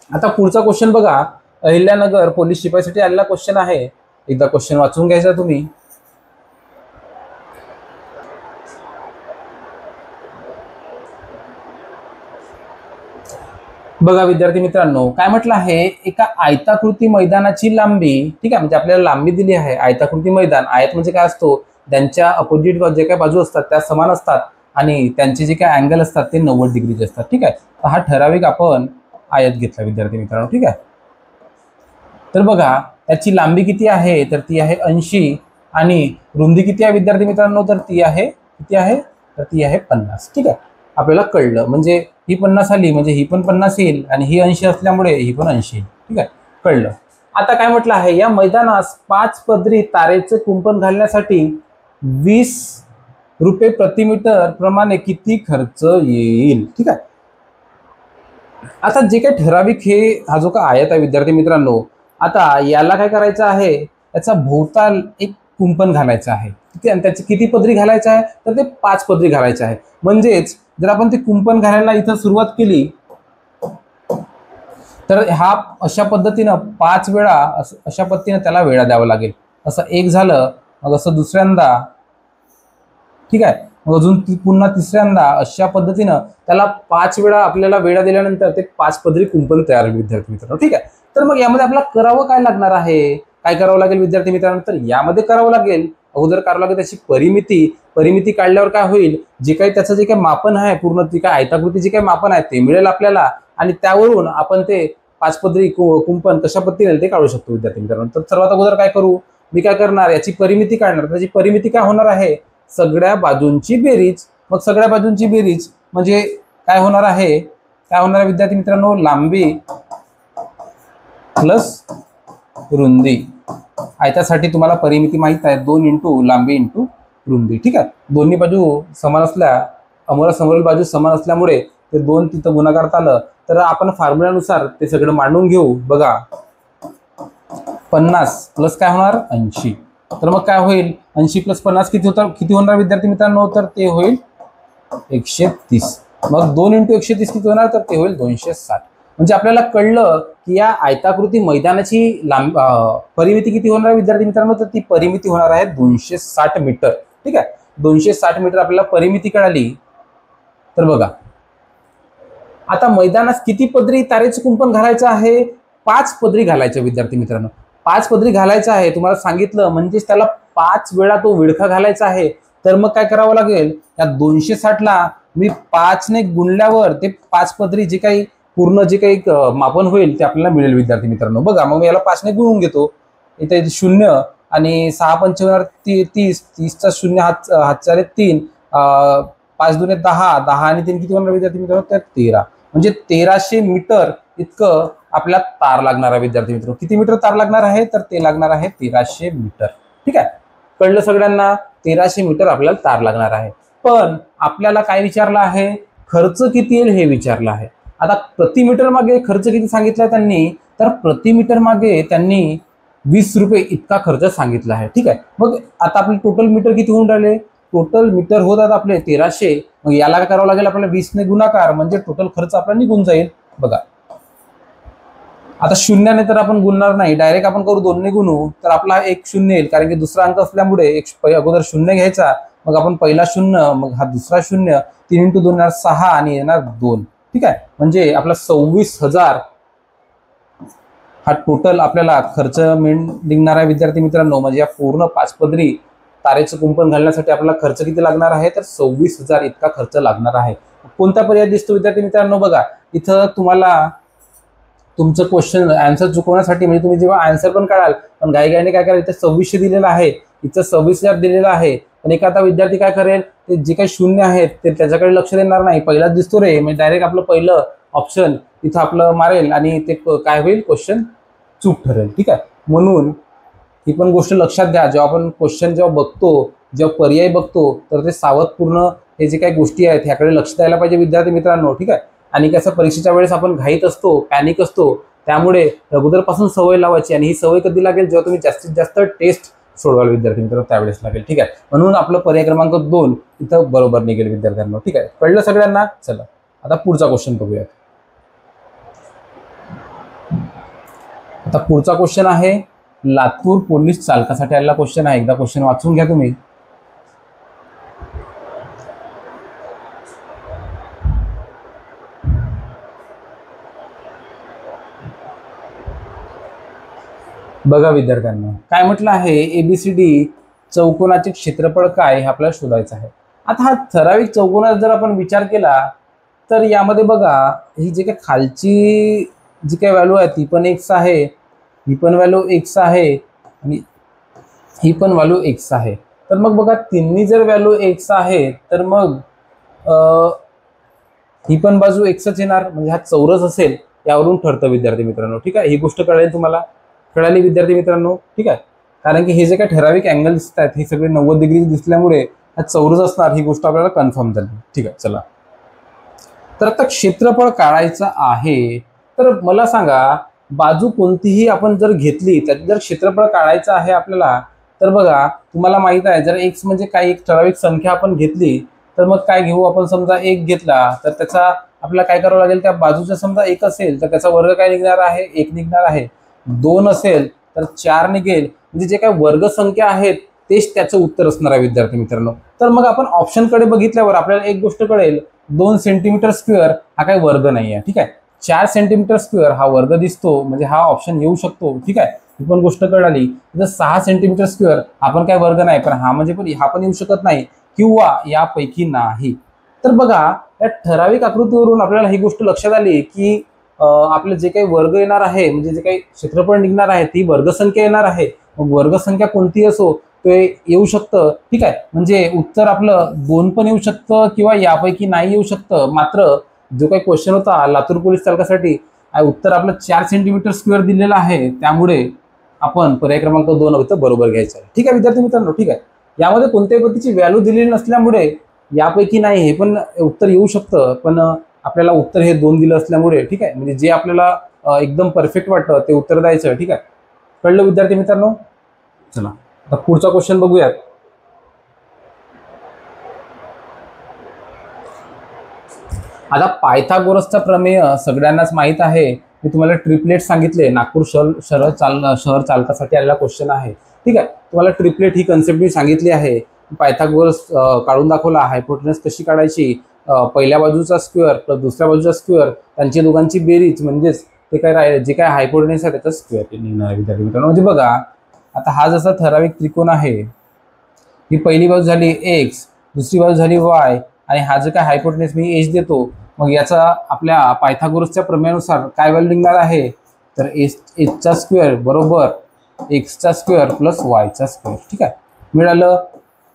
आता पुढचा क्वेश्चन बघा, अहिल्यानगर पोलीस शिपाईसाठी आलेला क्वेश्चन आहे. एकदा क्वेश्चन वाचून घ्यायचा तुम्ही. बघा विद्यार्थी मित्रांनो, काय म्हटलं आहे, एका आयताकृती मैदानाची लांबी, ठीक आहे, म्हणजे आपल्याला लांबी दिली आहे. आयताकृती मैदान, आयत म्हणजे काय असतो, त्यांच्या अपोजिट जे काही बाजू असतात त्या समान असतात आणि त्यांचे जे काही अँगल असतात ते 90 डिग्रीचे असतात. ठीक आहे, तर हा ठराविक आपण आयत घेतला विद्यार्थी मित्रांनो. ठीक आहे, तर बघा त्याची लांबी किती आहे, तर ती आहे 80 आणि रुंदी किती आहे विद्यार्थी मित्रांनो, तर ती आहे किती आहे, तर ती आहे 50. ठीक आहे, आपल्याला कळलं, म्हणजे ही 50 आली म्हणजे ही पण 50 येईल आणि ही 80 असल्यामुळे ही पण 80 येईल. ठीक आहे, कळलं. आता काय म्हटलं आहे, या मैदानास 5 पदरी तारेचे कुंपण घालण्यासाठी 20 रुपये प्रति मीटर प्रमाणे किती खर्च येईल. ठीक आहे, आता जे काही ठराविक हा जो का आयत आहे विद्यार्थी मित्रांनो, आता याला काय करायचं आहे, त्याचा भोवताल एक कुंपण घालायचं आहे. ठीक आहे, आणि त्याची किती पदरी घालायचं आहे, तर ते 5 पदरी घालायचं आहे. म्हणजेच जर आपण ते कुंपण घालायला इथं सुरुवात केली तर हा अशा पद्धतीनं 5 वेळा अशा पद्धतीनं त्याला वेळा द्यावा लागेल. असं एक झालं, मग असं दुसऱ्यांदा, ठीक आहे, मग अजून पुन्हा तिसऱ्यांदा, अशा पद्धतीनं त्याला 5 वेळा आपल्याला वेळा दिल्यानंतर ते 5 पदरी कुंपण तयार होईल विद्यार्थी मित्रांनो. ठीक आहे, तर मग यामध्ये आपल्याला करावं काय लागणार आहे, काय करावं लागेल विद्यार्थी मित्रांनो, तर यामध्ये करावं लागेल, अगोदर करावं लागेल त्याची परिमिती काढल्यावर काय होईल, जे काही त्याचं जे काही मापन आहे, पूर्ण ती काय आयताकृती जे काही मापन आहे ते मिळेल आपल्याला आणि त्यावरून आपण ते 5 पदरी कुंपण कशा पद्धतीने ते काढू शकतो विद्यार्थी मित्रांनो. तर सर्वात अगोदर काय करू, मी काय करणार, याची परिमिती काढणार. त्याची परिमिती काय होणार आहे, सगळ्या बाजूंची बेरीज. मग सगळ्या बाजूंची बेरीज म्हणजे काय होणार आहे, विद्यार्थी मित्रांनो, लांबी प्लस रुंदी. आयतासाठी तुम्हाला परिमिती माहित आहे, 2 इंटू लांबी इंटू रुंदी. ठीक आहे, दोन्ही बाजू समान समोरील बाजू समान असल्यामुळे ते 2 तिथं गुणाकारात आलं. तर आपण फॉर्म्युल्यानुसार ते सगळं मांडून घेऊ. बघा 50 प्लस काय होणार 80. तर मग काय होईल, 80 प्लस 50 किती होणार विद्यार्थी मित्रांनो, तर ते होईल 130. मग 2 इंटू 130 किती होणार, तर ते होईल 260. म्हणजे आपल्याला कळलं की या आयताकृती मैदानाची परिमिती किती होणार विद्यार्थी मित्रांनो, तर ती परिमिती होणार आहे 260 मीटर. ठीक आहे, 260 मीटर आपल्याला परिमिती कळाली. तर बघा आता मैदानात किती पदरी तारेचं कुंपण घालायचं आहे, 5 पदरी घालायचं विद्यार्थी मित्रांनो. 5 पदरी घालायचं आहे तुम्हाला सांगितलं, म्हणजेच त्याला 5 वेळा तो विळखा घालायचा आहे. तर मग काय करावं लागेल, या 260ला मी 5 ने गुणल्यावर ते 5 पदरी जे काही पूर्ण जे काही मापन होईल ते आपल्याला मिळेल विद्यार्थी मित्रांनो. बघा मग मी याला 5 ने गुणून घेतो. इथे 0 आणि 6 पंचेवर 30, 30चा 0 हातचारे 3, 5 दुने 10, 10 आणि 3 किती होणार विद्यार्थी मित्रांनो, तर 13. म्हणजे 1300 मीटर इतकं आपल्याला तार लागणार आहे विद्यार्थी मित्रांनो. किती मीटर तार लागणार आहे, तर ते लागणार आहे 1300 मीटर. ठीक आहे, कळलं सगळ्यांना, 1300 मीटर आपल्याला तार लागणार आहे. पण आपल्याला काय विचारलं आहे, खर्च किती येईल हे विचारलं आहे. आता प्रति मीटर मागे खर्च किती सांगितलाय त्यांनी, तर प्रति मीटर मागे त्यांनी 20 रुपये इतका खर्च सांगितला आहे. ठीक आहे, मग आता आपले टोटल मीटर किती होऊन राहिले, टोटल मीटर होतात आपले 1300. मग याला काय करावं लागेल, आपल्याला 20 ने गुणाकार, म्हणजे टोटल खर्च आपला निघून जाईल. बघा आता 0ने तर आपण गुणणार नाही, डायरेक्ट आपण करू 2 ने गुणू, तर आपला एक 0 येईल, कारण की दुसरा अंक असल्यामुळे अगोदर 0 घ्यायचा, मग आपण पहिला 0, मग हा दुसरा 0, 3 इंटू 2 येणार 6 आणि येणार 2. ठीक आहे, म्हणजे आपला 26,000 हा टोटल आपल्याला खर्च निघणार आहे विद्यार्थी मित्रांनो. म्हणजे या पूर्ण 5 पदरी तारेचं कुंपण घालण्यासाठी आपल्याला खर्च किती लागणार आहे, तर 26,000 इतका खर्च लागणार आहे. कोणता पर्याय दिसतो विद्यार्थी मित्रांनो, बघा इथं तुम्हाला तुमचं क्वेश्चन आन्सर चुकवण्यासाठी, म्हणजे तुम्ही जेव्हा आन्सर पण काढाल पण घाईघाईने काय कराल, इथं 2600 दिलेलं आहे, इथं 26,000 दिलेलं आहे. पण एखादा विद्यार्थी काय करेल, ते जे काही 0 आहेत ते त्याच्याकडे लक्ष देणार नाही, पहिलाच दिसतो रे, म्हणजे डायरेक्ट आपलं पहिलं ऑप्शन इथं आपलं मारेल आणि ते काय होईल, क्वेश्चन चूक ठरेल. ठीक आहे, म्हणून ही पण गोष्ट लक्षात घ्या, जेव्हा आपण क्वेश्चन बघतो, जेव्हा पर्याय बघतो, तर ते सावधपूर्ण हे जे काही गोष्टी आहेत ह्याकडे लक्ष द्यायला पाहिजे विद्यार्थी मित्रांनो. ठीक आहे, आणि कसं परीक्षेच्या वेळेस आपण घाईत असतो, पॅनिक असतो, त्यामुळे अगोदरपासून सवय लावायची. आणि ही सवय कधी लागेल, जेव्हा तुम्ही जास्तीत जास्त टेस्ट सोडवाल विद्यार्थी मित्रांनो, त्यावेळेस लागेल. ठीक आहे, म्हणून आपलं पर्याय क्रमांक 2 इथं बरोबर निघेल विद्यार्थ्यांना. ठीक आहे, कळलं सगळ्यांना. चला आता पुढचा क्वेश्चन बघूयात. आता पुढचा क्वेश्चन आहे लातूर पोलीस चालकासाठी आलेला क्वेश्चन आहे. एकदा क्वेश्चन वाचून घ्या तुम्ही. बघा विद्यार्थ्यांना, काय म्हटलं आहे, एबीसीडी चौकोनाचे क्षेत्रफळ काय हे आपल्याला शोधायचं आहे. आता हा ठराविक चौकोनाचा जर आपण विचार केला तर यामध्ये बघा, ही जी काही खालची जी काही व्हॅल्यू आहे ती पण एक्स आहे, ही पण व्हॅल्यू एक्स आहे आणि ही पण व्हॅल्यू एक्स आहे. तर मग बघा, तिन्ही जर व्हॅल्यू एक्स आहे तर मग ही पण बाजू एक्सच येणार, म्हणजे हा चौरस असेल यावरून ठरतं विद्यार्थी मित्रांनो. ठीक आहे, ही गोष्ट कळेल तुम्हाला, कळाली विद्यार्थी मित्रांनो. ठीक आहे, कारण की हे जे काही ठराविक अँगल दिसत आहेत हे सगळे 90 डिग्री दिसल्यामुळे हा चौरस असणार, ही गोष्ट आपल्याला कन्फर्म झाली. ठीक आहे, चला तर आता क्षेत्रफळ काढायचं आहे. तर मला सांगा, बाजू कोणतीही आपण जर घेतली त्यात जर क्षेत्रफळ काढायचं आहे आपल्याला, तर बघा तुम्हाला माहित आहे, जर एक्स म्हणजे काही एक ठराविक संख्या आपण घेतली तर मग काय घेऊ आपण, समजा एक घेतला तर त्याचा आपल्याला काय करावं लागेल, त्या बाजूचा समजा एक असेल तर त्याचा वर्ग काय निघणार आहे, एक निघणार आहे. दोन असेल तर चार निघेल, म्हणजे जे काही वर्ग संख्या आहेत तेच त्याचं उत्तर असणार आहे विद्यार्थी मित्रांनो. तर मग आपण ऑप्शनकडे बघितल्यावर आपल्याला एक गोष्ट कळेल, 2 सेंटीमीटर स्क्वेअर हा काही वर्ग नाही आहे. ठीक आहे, 4 सेंटीमीटर स्क्वेअर हा वर्ग दिसतो, म्हणजे हा ऑप्शन येऊ शकतो. ठीक आहे, ही पण गोष्ट कळाली. जर 6 सेंटीमीटर स्क्वेअर हा पण काय वर्ग नाही, पण हा म्हणजे पण हा पण येऊ शकत नाही किंवा यापैकी नाही. तर बघा, या ठराविक आकृतीवरून आपल्याला ही गोष्ट लक्षात आली की आपले जे काही वर्ग येणार आहे, म्हणजे जे काही क्षेत्रफळ निघणार आहे ती वर्गसंख्या येणार आहे. मग वर्गसंख्या कोणती असो ते येऊ शकतं. ठीक आहे, म्हणजे उत्तर आपलं 2 पण येऊ शकतं किंवा यापैकी नाही येऊ शकतं. मात्र जो काही क्वेश्चन होता लातूर पोलीस चालकासाठी, उत्तर आपलं 4 सेंटीमीटर स्क्वेअर दिलेलं आहे, त्यामुळे आपण पर्याय क्रमांक 2 इथं बरोबर घ्यायचं आहे. ठीक आहे विद्यार्थी मित्रांनो. ठीक आहे, यामध्ये कोणत्याही पद्धतीची व्हॅल्यू दिलेली नसल्यामुळे यापैकी नाही हे पण उत्तर येऊ शकतं, पण आपल्याला उत्तर हे 2 दिलं असल्यामुळे ठीक आहे, म्हणजे जे आपल्याला एकदम परफेक्ट वाटतं ते उत्तर द्यायचं. ठीक आहे, कळलं विद्यार्थी मित्रांनो. चला आता पुढचा क्वेश्चन बघूयात. आता पायथागोरसचा प्रमेय सगळ्यांनाच माहित आहे. मी तुम्हाला ट्रिपलेट सांगितले, नागपूर शहर चालकासाठी आलेला क्वेश्चन आहे. ठीक आहे, तुम्हाला ट्रिपलेट ही कन्सेप्ट मी सांगितली आहे. पायथागोरस काढून दाखवला, हायपोटेनस कशी काढायची, पहिल्या बाजूचा स्क्वेअर प्लस दुसऱ्या बाजूचा स्क्वेअर, त्यांची दोघांची बेरीज म्हणजेच ते काय राहील, जे काय हायपोटेनस आहे त्याचा स्क्वेअर निघणार आहे विद्यार्थी मित्रांनो. म्हणजे बघा, आता हा जसा ठराविक त्रिकोण आहे, ही पहिली बाजू झाली एक्स, दुसरी बाजू झाली वाय, आणि हा जो काय हायपोटेनस मी एच देतो, मग याचा आपल्या पायथागोरसच्या प्रमेयानुसार काय व्हॅल्यू निघणार आहे, तर एचचा स्क्वेअर बरोबर एक्सचा स्क्वेअर प्लस वायचा स्क्वेअर. ठीक आहे, मिळालं,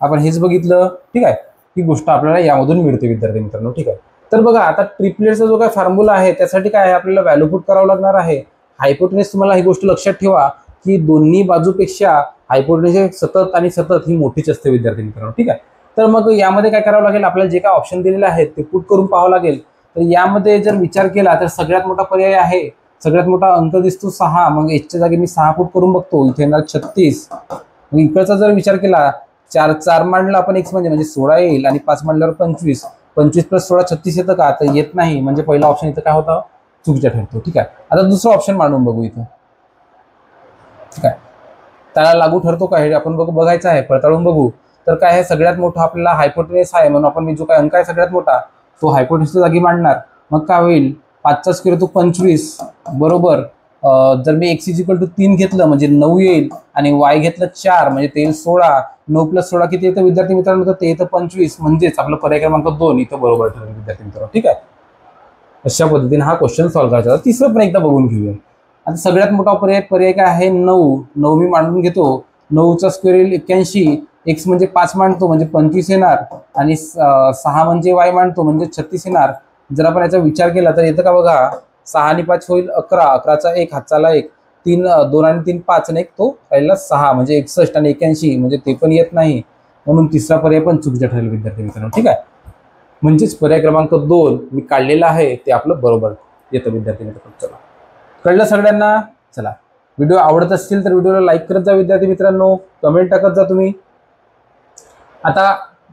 आपण हेच बघितलं. ठीक आहे, ही गोष्ट आपल्याला यामधून मिळते विद्यार्थी मित्रांनो. ठीक आहे, तर बघा आता ट्रिपलेटचा जो काय फॉर्म्युला आहे त्यासाठी काय आहे, आपल्याला व्हॅल्यू पुट करावं लागणार आहे. हायपोटेनस, तुम्हाला ही गोष्ट लक्षात ठेवा की दोन्ही बाजूपेक्षा हायपोटेनस सतत आणि सतत ही मोठीच असते विद्यार्थी मित्रांनो. ठीक आहे, तर मग यामध्ये काय करावं लागेल, आपल्याला जे काय ऑप्शन दिलेले आहेत ते पुट करून पाहावं लागेल. तर यामध्ये जर विचार केला तर सगळ्यात मोठा पर्याय आहे, सगळ्यात मोठा अंक दिसतो 6, मग एचच्या जागी मी 6 पुट करून बघतो, इथे येणार 36. मग इकडचा जर विचार केला, 4 मांडला आपण एक्स म्हणजे 16 येईल, आणि 5 मांडल्यावर 25, 25 प्लस 16 36 येतं का, तर येत नाही, म्हणजे पहिला ऑप्शन इथं काय होता, चुकीचा ठरतो. ठीक आहे, आता दुसरा ऑप्शन मांडून बघू इथं. ठीक आहे, त्याला लागू ठरतो का हे आपण बघायचं आहे, पडताळून बघू. तर काय आहे, सगळ्यात मोठा आपल्याला हायपोटेनस आहे, म्हणून आपण मी जो काय अंक आहे सगळ्यात मोठा तो हायपोटेनसच्या जागी मांडणार. मग काय होईल, 5चा स्क्वेअर तो 25 बरोबर. जर मी एक्स इज इक्वल टू 3 घेतलं म्हणजे 9 येईल, आणि वाय घेतलं 4 म्हणजे ते 16. 9 प्लस 16 किती येतं विद्यार्थी मित्रांनो, तर ते येतं 25. म्हणजेच आपलं पर्याय क्रमांक 2 इथं बरोबर ठरेल विद्यार्थी मित्रांनो. ठीक आहे, अशा पद्धतीने हा क्वेश्चन सॉल्व्ह करायचा. तिसरं पण एकदा बघून घेऊया. आता सगळ्यात मोठा पर्याय काय आहे, 9 मी मांडून घेतो. 9चा स्क्वेअर येईल 81, एक्स म्हणजे 5 मांडतो म्हणजे 25 येणार, आणि 6 म्हणजे वाय मांडतो म्हणजे 36 येणार. जर आपण याचा विचार केला तर येतं का बघा, 6 आणि 5 होईल 11, 11चा 1 हातचाला 1, 3 2 आणि 3 5 आणि 1 तो राहिला 6 म्हणजे 61 आणि 81 म्हणजे ते पण येत नाही, म्हणून तिसरा पर्याय पण चुकीचा ठरेल विद्यार्थी मित्रांनो. ठीक आहे, म्हणजेच पर्याय क्रमांक 2 मी काढलेला आहे ते आपलं बरोबर येतं विद्यार्थी मित्रांनो. चला, कळलं सगळ्यांना. चला, व्हिडिओ आवडत असतील तर व्हिडिओला लाईक करत जा विद्यार्थी मित्रांनो, कमेंट टाकत जा तुम्ही. आता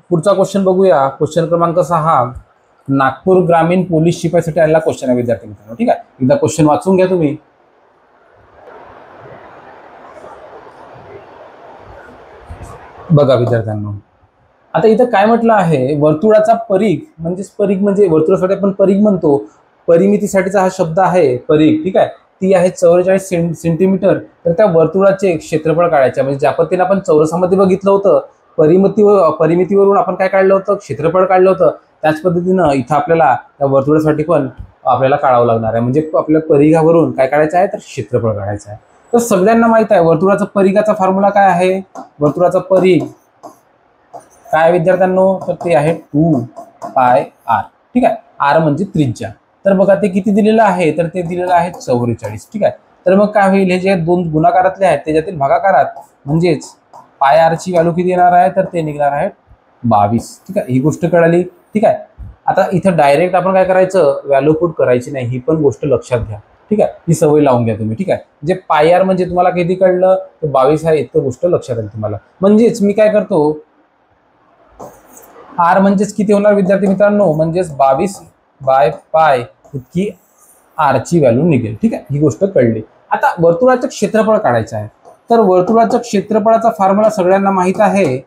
पुढचा क्वेश्चन बघूया. क्वेश्चन क्रमांक 6 नागपूर ग्रामीण पोलीस शिपाईसाठी आलेला क्वेश्चन आहे विद्यार्थी मित्रांनो. ठीक आहे, एकदा क्वेश्चन वाचून घ्या तुम्ही. बघा विद्यार्थ्यांनो, आता इथं काय म्हटलं आहे, वर्तुळाचा परिघ म्हणजे वर्तुळासाठी आपण परिघ म्हणतो, परिमितीसाठीचा हा शब्द आहे परिघ. ठीक आहे, ती आहे 44 सेंटीमीटर, तर त्या वर्तुळाचे क्षेत्रफळ काढायचे म्हणजे ज्या पद्धतीने आपण चौरसामध्ये बघितलं होतं, परिमितीवरून आपण काय काढलं होतं, क्षेत्रफळ काढलं होतं, त्याच पद्धतीनं इथं आपल्याला त्या वर्तुळासाठी पण आपल्याला काढावं लागणार आहे. म्हणजे आपल्या परिघावरून काय काढायचं आहे, तर क्षेत्रफळ काढायचं आहे. तर सगळ्यांना माहित आहे वर्तुळाचा परिघाचा फॉर्म्युला काय आहे. वर्तुळाचा परिघ काय विद्यार्थ्यांनो, तर ते आहे 2πr. ठीक आहे, आर म्हणजे त्रिज्या. तर बघा ते किती दिलेलं आहे, तर ते दिलेलं आहे 44. ठीक आहे, तर मग काय होईल, हे जे दोन गुणाकारातले आहेत त्याच्यातील भागाकारात म्हणजेच पाय आर ची व्हॅल्यू किती येणार आहे, तर ते निघणार आहे 22. ठीक आहे, ही गोष्ट कळाली. ठीक आहे, आता इथं डायरेक्ट आपण काय करायचं, व्हॅल्यू पुट करायची नाही, ही पण गोष्ट लक्षात घ्या. ठीक आहे, ही सवय लावून घ्या तुम्ही. ठीक आहे, म्हणजे पाय आर म्हणजे तुम्हाला किती कळलं, तर 22 आहे, इतकं गोष्ट लक्षात आली तुम्हाला. म्हणजेच मी काय करतो, आर म्हणजेच किती होणार विद्यार्थी मित्रांनो, म्हणजेच 22/π इतकी आर ची व्हॅल्यू निघेल. ठीक आहे, ही गोष्ट कळली. आता वर्तुळाचं क्षेत्रफळ काढायचं आहे. तर वर्तुळाच्या क्षेत्रफळाचा फॉर्म्युला सगळ्यांना माहित आहे.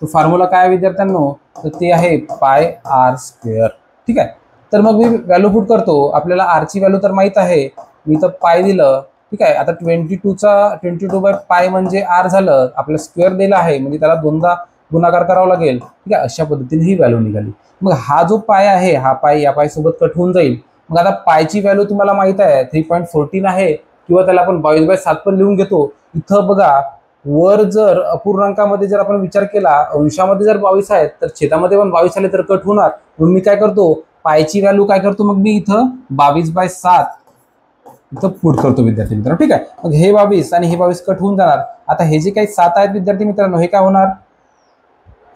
तो फॉर्म्युला काय विद्यार्थ्यांनो, तर ते आहे πr². ठीक आहे, तर मग मी व्हॅल्यू पुट करतो. आपल्याला आर ची व्हॅल्यू तर माहित आहे, मी तर पाय दिलं. ठीक आहे, आता 22/π म्हणजे आर झालं, आपलं स्क्वेअर दिला आहे म्हणजे त्याला दोनदा गुणाकार करावा लागेल. ठीक आहे, अशा पद्धतीने ही व्हॅल्यू निघाली. मग हा जो पाय आहे, हा पाय या पाय सोबत कट होऊन जाईल. मग आता पायची व्हॅल्यू तुम्हाला माहित आहे 3.14 आहे, किंवा त्याला आपण 22/7 पण लिहून घेतो. इथं बघा वर जर अपूर्णांकामध्ये जर आपण विचार केला, अंशामध्ये जर 22 आहेत तर छेदामध्ये पण 22 आले तर कट होणार. म्हणून मी काय करतो, पायची व्हॅल्यू काय करतो, मग मी इथं 22/7 इथं पुट करतो विद्यार्थी मित्रांनो. ठीक आहे, मग हे 22 आणि हे 22 कट होऊन जाणार. आता हे जे काही 7 आहेत विद्यार्थी मित्रांनो, हे काय होणार,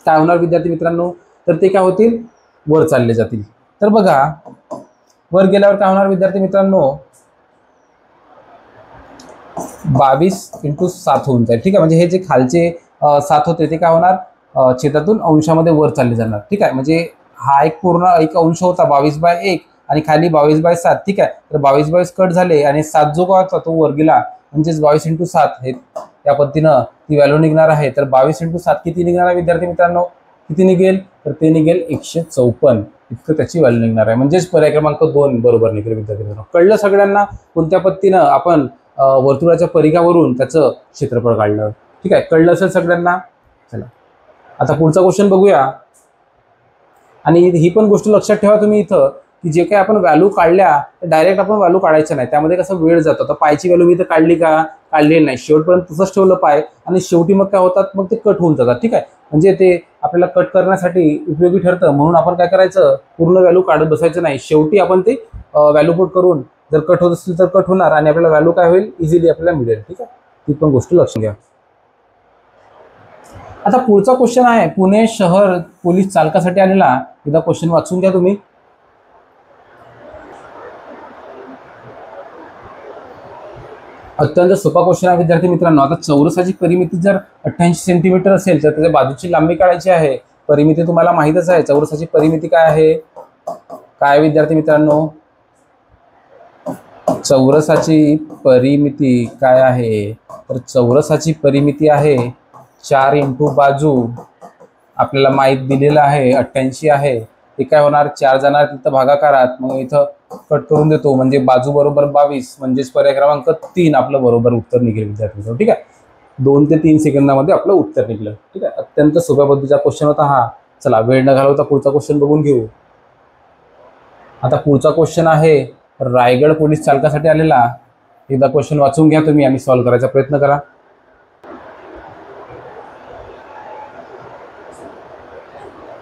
काय होणार विद्यार्थी मित्रांनो, तर ते काय होतील, वर चालले जातील. तर बघा वर गेल्यावर काय होणार विद्यार्थी मित्रांनो, 22 × 7 होऊन जाईल. ठीक आहे, म्हणजे हे जे खालचे 7 होते ते काय होणार, छेदातून अंशामध्ये वर चालले जाणार. ठीक आहे, म्हणजे हा एक पूर्ण एक अंश होता 22/1 आणि खाली 22/7. ठीक आहे, तर 22 कट झाले आणि 7 जो काय होता तो वर गेला, म्हणजेच 22 × 7 हे त्या पद्धतीनं ती व्हॅल्यू निघणार आहे. तर 22 × 7 किती निघणार आहे विद्यार्थी मित्रांनो, किती निघेल, तर ते निघेल 154 इतकं त्याची व्हॅल्यू निघणार आहे. म्हणजेच पर्याय क्रमांक 2 बरोबर निघेल विद्यार्थी मित्रांनो. कळलं सगळ्यांना कोणत्या पद्धतीनं आपण वर्तुळाच्या परिघावरून त्याचं क्षेत्रफळ काढलं. ठीक आहे, कळलं असेल सगळ्यांना. चला आता पुढचा क्वेश्चन बघूया. आणि ही पण गोष्ट लक्षात ठेवा तुम्ही इथं, की जे काही आपण व्हॅल्यू काढल्या डायरेक्ट आपण व्हॅल्यू काढायच्या नाही, त्यामध्ये कसं वेळ जातो. तर पायची व्हॅल्यू मी इथं काढली का, काढली नाही, शेवटपर्यंत तसंच ठेवलं पाय आणि शेवटी मग काय होतात, मग ते कट होऊन जातात. ठीक आहे, म्हणजे ते आपल्याला कट करण्यासाठी उपयोगी ठरतं. म्हणून आपण काय करायचं, पूर्ण व्हॅल्यू काढत बसायचं नाही, शेवटी आपण ते व्हॅल्यू पुट करून जर कट होत असतील तर कट होणार आणि आपल्याला व्हॅल्यू काय होईल, इझिली आपल्याला मिळेल. ठीक आहे, ती पण गोष्ट लक्षात घ्या. आता पुढचा क्वेश्चन आहे पुणे शहर पोलीस चालकासाठी आलेला. एकदा क्वेश्चन वाचून घ्या तुम्ही. अत्यंत सोपा क्वेश्चन आहे विद्यार्थी मित्रांनो. आता चौरसाची परिमिती जर 88 सेंटीमीटर असेल तर त्याच्या बाजूची लांबी काढायची आहे. परिमिती तुम्हाला माहितच आहे, चौरसाची परिमिती काय आहे, काय विद्यार्थी मित्रांनो, चौरसाची परिमिती काय आहे, तर चौरसाची परिमिती आहे 4 × बाजू. आपल्याला माहित दिलेलं आहे 88 आहे. ते काय होणार, 4 जाणार तिथं भागाकारात, मग इथं कट करून देतो म्हणजे बाजू बरोबर 22, म्हणजेच पर्याय क्रमांक 3 आपलं बरोबर उत्तर निघेल विद्यार्थी मित्रांनो. ठीक आहे, 2 ते 3 सेकंदामध्ये आपलं उत्तर निघलं. ठीक आहे, अत्यंत सोप्या पद्धतीचा क्वेश्चन होता हा. चला वेळ न घालवता पुढचा क्वेश्चन बघून घेऊ. आता पुढचा क्वेश्चन आहे रायगड पोलीस चालकासाठी आलेला. एकदा क्वेश्चन वाचून घ्या तुम्ही आणि सॉल्व्ह करायचा प्रयत्न करा.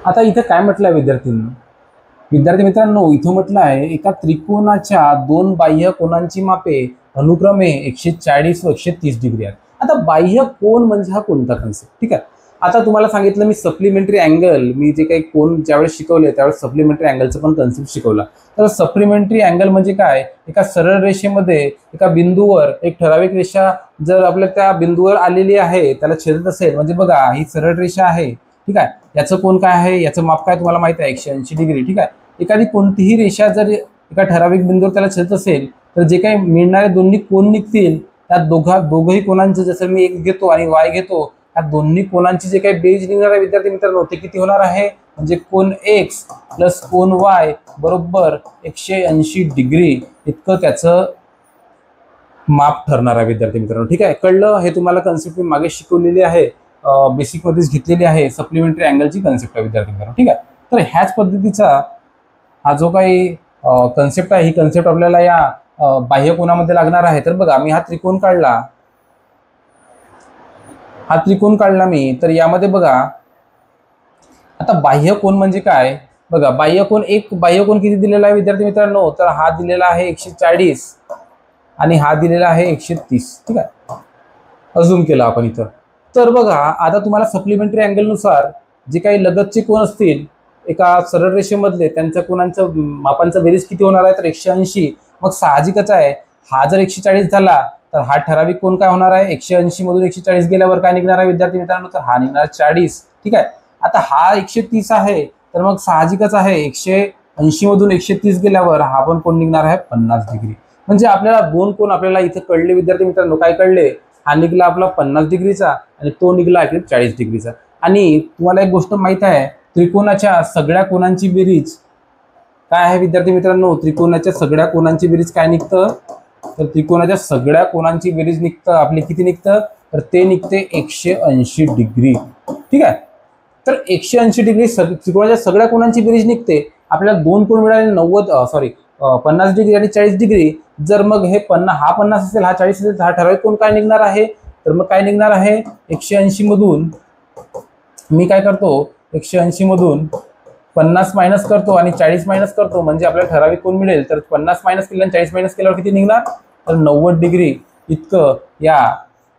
आता इथं काय म्हटलंय विद्यार्थी मित्रांनो, इथं म्हटलं आहे एका त्रिकोणाच्या 2 बाह्य कोनांची मापे अनुक्रमे 140 व 130 डिग्री आहेत. आता बाह्य कोन म्हणजे हा कोणता कन्सेप्ट. ठीक आहे, आता तुम्हाला सांगितलं मी सप्लिमेंटरी अँगल, मी जे काही कोन ज्यावेळेस शिकवले त्यावेळेस सप्लिमेंटरी अँगलचं पण कन्सेप्ट शिकवला. तर सप्लिमेंटरी अँगल म्हणजे काय, एका सरळ रेषेमध्ये एका बिंदूवर एक ठराविक रेषा जर आपल्या त्या बिंदूवर आलेली आहे, त्याला छेदत असेल, म्हणजे बघा ही सरळ रेषा आहे. ठीक आहे, याचं कोन काय आहे, याचं माप काय तुम्हाला माहिती आहे, 180 डिग्री. ठीक आहे, एखादी कोणतीही रेषा जर एका ठराविक बिंदूवर त्याला छेदत असेल तर जे काही मिळणारे दोन्ही कोन निघतील, त्या दोघंही कोनांचं, जसं मी x घेतो आणि y घेतो, या दोन्ही कोनांची जे काही बेरीज निघणार आहे विद्यार्थी मित्रांनो, ते किती होणार आहे, म्हणजे कोन x प्लस कोन y बरोबर 180 डिग्री इतकं त्याचं माप ठरणार आहे विद्यार्थी मित्रांनो. ठीक आहे, कळलं? हे तुम्हाला कन्सेप्ट मी मागे शिकवलेली आहे, बेसिक मध्येच घेतलेली आहे. सप्लिमेंटरी अँगलची कन्सेप्ट आहे विद्यार्थी मित्रांनो. ठीक आहे, तर ह्याच पद्धतीचा हा जो काही कन्सेप्ट आहे, ही कन्सेप्ट आपल्याला या बाह्य कोनामध्ये लागणार आहे. तर बघा, मी हा त्रिकोण काढला, मी, तर यामध्ये बघा आता बाह्य कोन म्हणजे काय बघा. बाह्य कोन किती दिलेला आहे विद्यार्थी मित्रांनो? तर हा दिलेला आहे 140 आणि हा दिलेला आहे 130. ठीक आहे, अझूम केला आपण इथं. तर बघा, आता तुम्हाला सप्लिमेंटरी अँगलनुसार जे काही लगतचे कोन असतील एका सरळ रेषेमधले, त्यांच्या कोनांचं मापांचा बेरीज किती होणार आहे? तर 180. मग साहजिकच आहे, हा जर 140 झाला तर हा ठराविक कोन काय होणार आहे? 180 मधून 140 गेल्यावर काय निघणार आहे विद्यार्थी मित्रांनो? तर हा निघणार 40. ठीक आहे, आता हा 130 आहे, तर मग साहजिकच आहे 180 मधून 130 गेल्यावर हा पण कोन निघणार आहे 50 डिग्री. म्हणजे आपल्याला दोन कोन आपल्याला इथे कळले विद्यार्थी मित्रांनो. काय कळले? हा निघला आपला 50 डिग्रीचा आणि तो निघला 40 डिग्रीचा. आणि तुम्हाला एक गोष्ट माहित आहे, त्रिकोणाच्या सगळ्या कोनांची बेरीज काय आहे विद्यार्थी मित्रांनो? त्रिकोणाच्या सगळ्या कोनांची बेरीज काय निघतं? तर त्रिकोणाच्या सगळ्या कोनांची बेरीज निघतं आपली किती निघतं? तर ते निघते 180 डिग्री. ठीक आहे, तर 180 डिग्री त्रिकोणाच्या सगळ्या कोनांची बेरीज निघते. आपल्याला दोन कोन मिळाले 50 डिग्री आणि 40 डिग्री. जर मग हे हा 50 असेल, हा 40 असेल, तर हा ठराविक कोन काय निघणार आहे? तर मग काय निघणार आहे? 180 मधून मी काय करतो? 180 मधून 50 मायनस करतो आणि 40 मायनस करतो, म्हणजे आपल्याला ठराविक कोन मिळेल. तर 50 मायनस केलं आणि 40 मायनस केल्यावर किती निघणार? तर 90 डिग्री इतकं या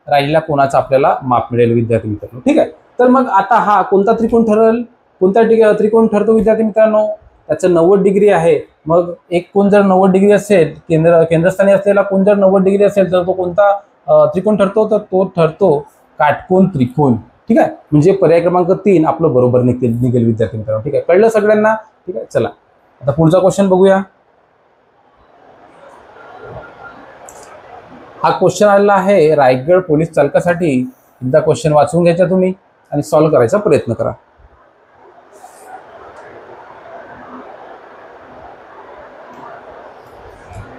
राहिलेल्या कोनाचं आपल्याला माप मिळेल विद्यार्थी मित्रांनो. ठीक आहे, तर मग आता हा कोणता त्रिकोण ठरेल? कोणता त्रिकोण ठरतो विद्यार्थी मित्रांनो? त्याचं 90 डिग्री आहे. मग एक कोन जर 90 डिग्री असेल, केंद्रस्थानी असलेला कोन जर 90 डिग्री असेल, तर तो कोणता त्रिकोण ठरतो? तर तो ठरतो काटकोन त्रिकोण. ठीक आहे, म्हणजे पर्याय क्रमांक 3 आपलं बरोबर निघेल विद्यार्थी मित्रांनो. ठीक आहे, कळलं सगळ्यांना? ठीक आहे, चला आता पुढचा क्वेश्चन बघूया. हा क्वेश्चन आलेला आहे रायगड पोलीस चालकासाठी. एकदा क्वेश्चन वाचून घ्यायचा तुम्ही आणि सॉल्व्ह करायचा प्रयत्न करा.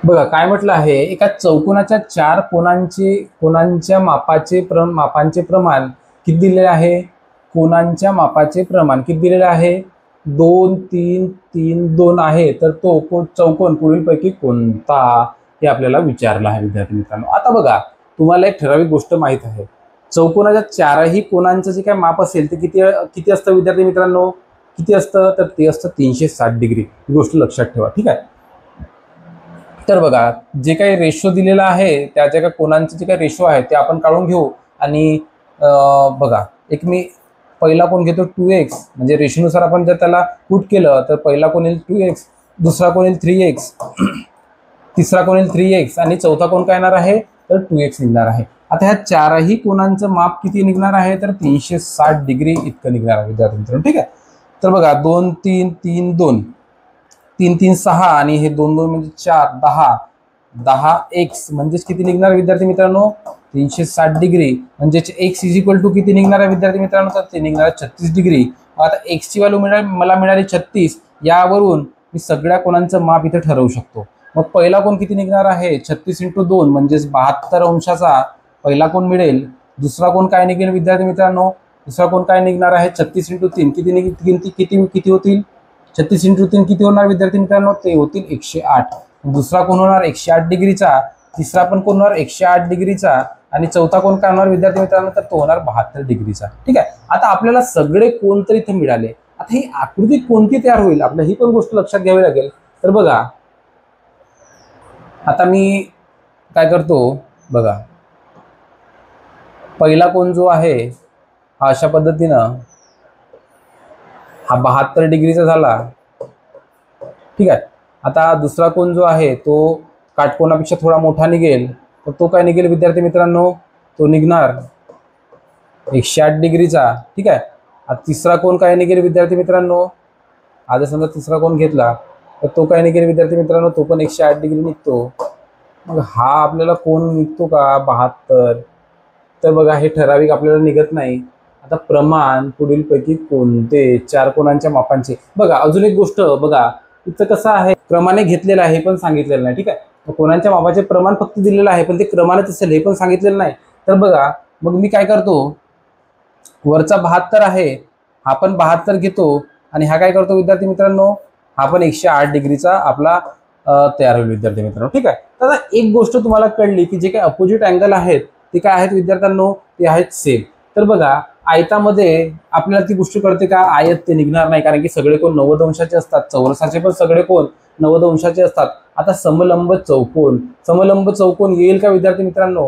बघा काय म्हटलं आहे, एका चौकोनाच्या 4 कोनांच्या मापांचे प्रमाण किती दिलेले आहे? कोनांच्या मापाचे प्रमाण किती दिलेले आहे? 2 3 3 2 आहे. तर तो चौकोन पुढीलपैकी कोणता हे आपल्याला विचारलं आहे विद्यार्थी मित्रांनो. आता बघा, तुम्हाला एक ठराविक गोष्ट माहित आहे, चौकोनाच्या 4ही कोनांचं जे काय माप असेल ते किती असतं विद्यार्थी मित्रांनो? किती असतं? तर ते असतं 360 डिग्री. ही गोष्ट लक्षात ठेवा. ठीक आहे, तर बघा जे काही रेशो दिलेला आहे, त्या ज्या काही कोनांचे जे काही रेशो आहे ते आपण काढून घेऊ. आणि बघा, एक मी पहिला कोन घेतो 2x, म्हणजे रेशोनुसार आपण जर त्याला पुट केलं तर पहिला कोन येईल 2x, दुसरा कोन येईल 3x, तिसरा कोन येईल 3x आणि चौथा कोन काय येणार आहे? तर 2x निघणार आहे. आता ह्या 4ही कोनांचं माप किती निघणार आहे? तर 360 डिग्री इतकं निघणार आहे विद्यार्थी मित्रांनो. ठीक आहे, तर बघा 2 3 3 2 3 3 6 आणि हे 2 2 म्हणजे 4 10x म्हणजेच किती निघणार विद्यार्थी मित्रांनो? 360 डिग्री. म्हणजेच x इज इक्वल टू किती निघणार आहे विद्यार्थी मित्रांनो? तर ते निघणार आहे 36 डिग्री. आता x ची व्हॅल्यू मला मिळाली 36. यावरून मी सगळ्या कोनांचं माप इथे ठरवू शकतो. मग पहिला कोन किती निघणार आहे? 36 × 2 म्हणजेच 72 अंशाचा पहिला कोन मिळेल. दुसरा कोन काय निघेल विद्यार्थी मित्रांनो? दुसरा कोन काय निघणार आहे? 36 × 3 किती होतील? 36 × 3 किती होणार विद्यार्थी मित्रांनो? ते होतील 108. दुसरा कोन होणार 108 डिग्रीचा, तिसरा पण कोन होणार 108 डिग्रीचा आणि चौथा कोन काय होणार विद्यार्थी मित्रांनो? तर तो होणार 72 डिग्रीचा. ठीक आहे, आता आपल्याला सगळे कोन तर इथे मिळाले. आता ही आकृती कोणती तयार होईल आपल्याला ही पण गोष्ट लक्षात घ्यावी लागेल. तर बघा, आता मी काय करतो बघा, पहिला कोन जो आहे हा अशा पद्धतीनं हा 72 डिग्रीचा झाला. ठीक आहे, आता दुसरा कोन जो आहे तो काटकोनापेक्षा थोडा मोठा निघेल. तर तो काय निघेल विद्यार्थी मित्रांनो? तो निघणार 108 डिग्रीचा. ठीक आहे, आता तिसरा कोन काय निघेल विद्यार्थी मित्रांनो? आता समजा तिसरा कोन घेतला तर तो काय निघेल विद्यार्थी मित्रांनो? तो पण 108 डिग्री निघतो. मग हा आपल्याला कोन निघतो का 72? तर बघा, हे ठराविक आपल्याला निघत नाही. आता प्रमाण पुढीलपैकी कोणते 4 कोनांच्या मापांचे? बघा अजून एक गोष्ट बघा, इथं कसं आहे, क्रमाने घेतलेलं आहे हे पण सांगितलेलं नाही. ठीक आहे, कोणाच्या मापाचे प्रमाण फक्त दिलेलं आहे, पण ते क्रमानेच असेल हे पण सांगितलेलं नाही. तर बघा मग मी काय करतो, वरचा 72 आहे, हा पण 72 घेतो आणि हा काय करतो विद्यार्थी मित्रांनो, हा पण 108 डिग्रीचा आपला तयार होईल विद्यार्थी मित्रांनो. ठीक आहे. तर आता एक गोष्ट तुम्हाला कळली की जे काही अपोजिट अँगल आहेत ते काय आहेत विद्यार्थ्यांनो, ते आहेत सेम. तर बघा आयतामध्ये आपल्याला ती गोष्ट कळते का, आयत ते निघणार नाही, कारण की सगळे कोण 90 अंशाचे असतात, चौरसाचे पण सगळे कोण 90 अंशाचे असतात. आता समलंब चौकोन येईल का विद्यार्थी मित्रांनो,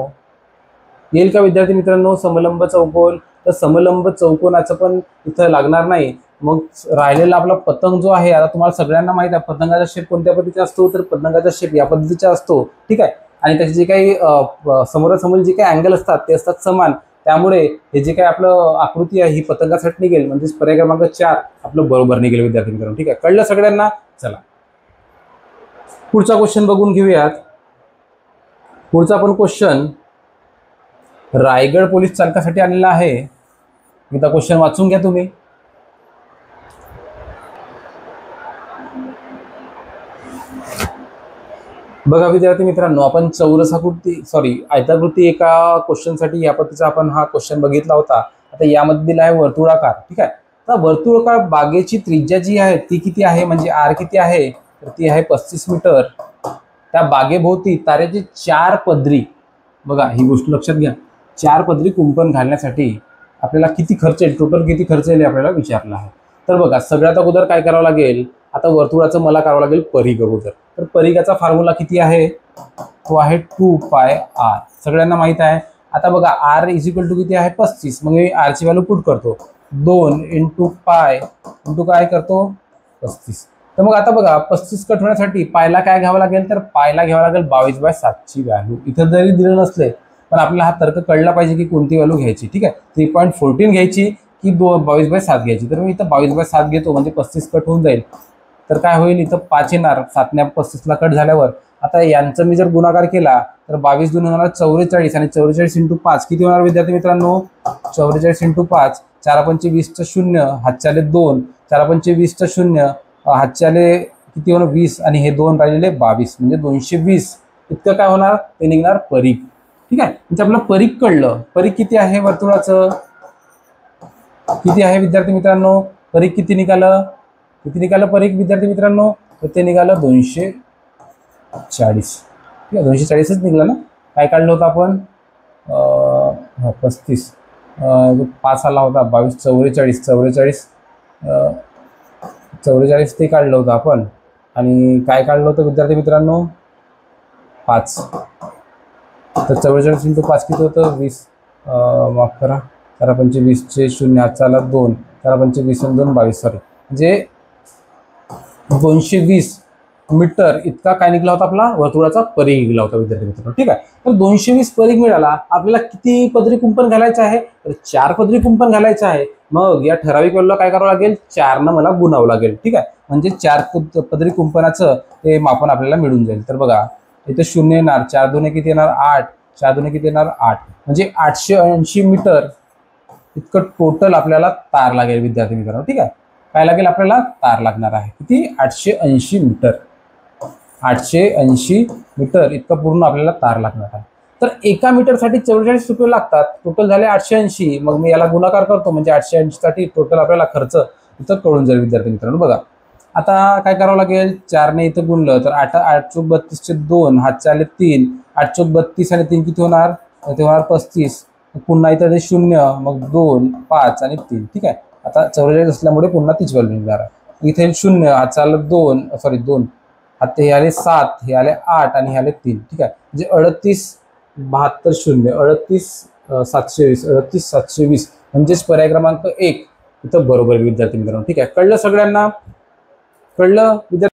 येईल का विद्यार्थी मित्रांनो समलंब चौकोन? तर समलंब चौकोनाचं पण इथं लागणार नाही. मग राहिलेला आपला पतंग जो आहे, आता तुम्हाला सगळ्यांना माहित आहे पतंगाचा शेप कोणत्या पद्धतीचा असतो, तर पतंगाचा शेप या पद्धतीचा असतो. ठीक आहे. आणि त्याचे जे काही समोरासमोर जे काही अँगल असतात ते असतात समान. त्यामुळे हे जे काही आपलं आकृती आहे ही पतंगासाठी निघेल, म्हणजेच पर्याय क्रमांक 4 आपलं बरोबर निघेल विद्यार्थी मित्रांनो. ठीक आहे, कळलं सगळ्यांना? चला पुढचा क्वेश्चन बघून घेऊयात. पुढचा पण क्वेश्चन रायगड पोलीस चालकासाठी आलेला आहे. एकदा क्वेश्चन वाचून घ्या तुम्ही. बघा विद्यार्थी मित्रांनो, आपण आयताकृती एका क्वेश्चनसाठी या पद्धतीचा आपण हा क्वेश्चन बघितला होता. आता यामध्ये दिला आहे वर्तुळाकार. ठीक आहे. तर वर्तुळाकार बागेची त्रिज्या जी आहे ती किती आहे, म्हणजे आर किती आहे, तर ती आहे 35 मीटर. त्या बागेभोवती तारेचे 4 पदरी, बघा ही गोष्ट लक्षात घ्या, 4 पदरी कुंपण घालण्यासाठी आपल्याला किती खर्च येईल, टोटल किती खर्च येईल आपल्याला विचारलं आहे. तर बघा सगळ्यात अगोदर काय करावं लागेल, आता वर्तुळाचं मला करावं लागेल परिघ अगोदर. तर परिघाचा फॉर्म्युला किती आहे, तो आहे 2πr, सगळ्यांना माहित आहे. आता बघा r किती आहे 35, मग मी r ची व्हॅल्यू पुट करतो, 2 × पाय इंटू काय करतो 35. तर मग आता बघा 35 कट होण्यासाठी पायला काय घ्यावं लागेल, तर पायला घ्यावं लागेल 22/7 ची व्हॅल्यू. इथं जरी दिलं नसले पण आपल्याला हा तर्क कळला पाहिजे की कोणती व्हॅल्यू घ्यायची. ठीक आहे, 3.14 घ्यायची की 22/7 घ्यायची. तर मी इथं 22/7 घेतो, म्हणजे 35 कट होऊन जाईल. तर काय होईल, इथं 5 येणार, 7 ने 35 ला कट झाल्यावर. आता यांचं मी जर गुणाकार केला तर 22 दून होणार 44 आणि 44 × 5 किती होणार विद्यार्थी मित्रांनो, 44 × 5, 4×5 20 0, हातच्याले 2, 4×5 20 0, हातच्याले किती होणार 20 आणि हे 2 राहिलेले 22, म्हणजे 220 इतकं काय होणार, ते निघणार परिघ. ठीक आहे, म्हणजे आपलं परिघ कळलं. परिघ किती आहे वर्तुळाचं, किती आहे विद्यार्थी मित्रांनो, परिघ किती निघालं परिघ विद्यार्थी मित्रांनो, तर ते निघालं 240. ठीक आहे, 240च निघालं ना. काय काढलं होतं आपण, 35 5 आला होता, 22 44 ते काढलं होतं आपण. आणि काय काढलं होतं विद्यार्थी मित्रांनो, 5. तर 44 × 5 किती होतं 20, माफ करा, 4×5 20 चे 0, हातचा आला 2, 4×5 20 आणि 2 22, सॉरी, म्हणजे 220 मीटर इतका काय निघला होता आपला वर्तुळाचा परिघ निघला होता विद्यार्थी मित्रांनो. ठीक आहे, तर 220 परिघ मिळाला. आपल्याला किती पदरी कुंपण घालायचं आहे, तर 4 पदरी कुंपण घालायचं आहे. मग या ठराविक व्हॅल्यूला काय करावं लागेल, 4 न मला गुणावं लागेल. ठीक आहे, म्हणजे 4 पदरी कुंपणाचं ते मापन आपल्याला मिळून जाईल. तर बघा इथे 0 येणार, 4 दुने किती येणार 8, 4 दुने किती येणार 8, म्हणजे 880 मीटर इतकं टोटल आपल्याला तार लागेल विद्यार्थी मित्रांनो. ठीक आहे, काय लागेल आपल्याला, तार लागणार आहे. किती, 880 मीटर. 880 मीटर इतकं पूर्ण आपल्याला तार लागणार आहे. तर एका मीटरसाठी 44 रुपये लागतात, टोटल झाले 880. मग मी याला गुणाकार करतो, म्हणजे 880 साठी टोटल आपल्याला खर्च इथं कळून जाईल विद्यार्थी मित्रांनो. बघा आता काय करावं लागेल, 4 ने इथं गुणलं तर 8 8 32 चे 2, हातचे आले 3, 8 32 आणि 3 किती होणार, ते होणार 35. पुन्हा इथं 0, मग 2 5 आणि 3. ठीक आहे, आता 44 असल्यामुळे पुन्हा तीच व्हॅल्यू निघणार आहे. इथे 0, हातचा आलं 2, सॉरी 2, हात हे आले 7, हे आले 8 आणि हे आले 3. ठीक आहे, म्हणजे 38 72 0, 38 720, 38 720, म्हणजेच पर्याय क्रमांक 1 इथं बरोबर विद्यार्थी मित्रांनो. ठीक आहे, कळलं सगळ्यांना, कळलं विद्यार्थी.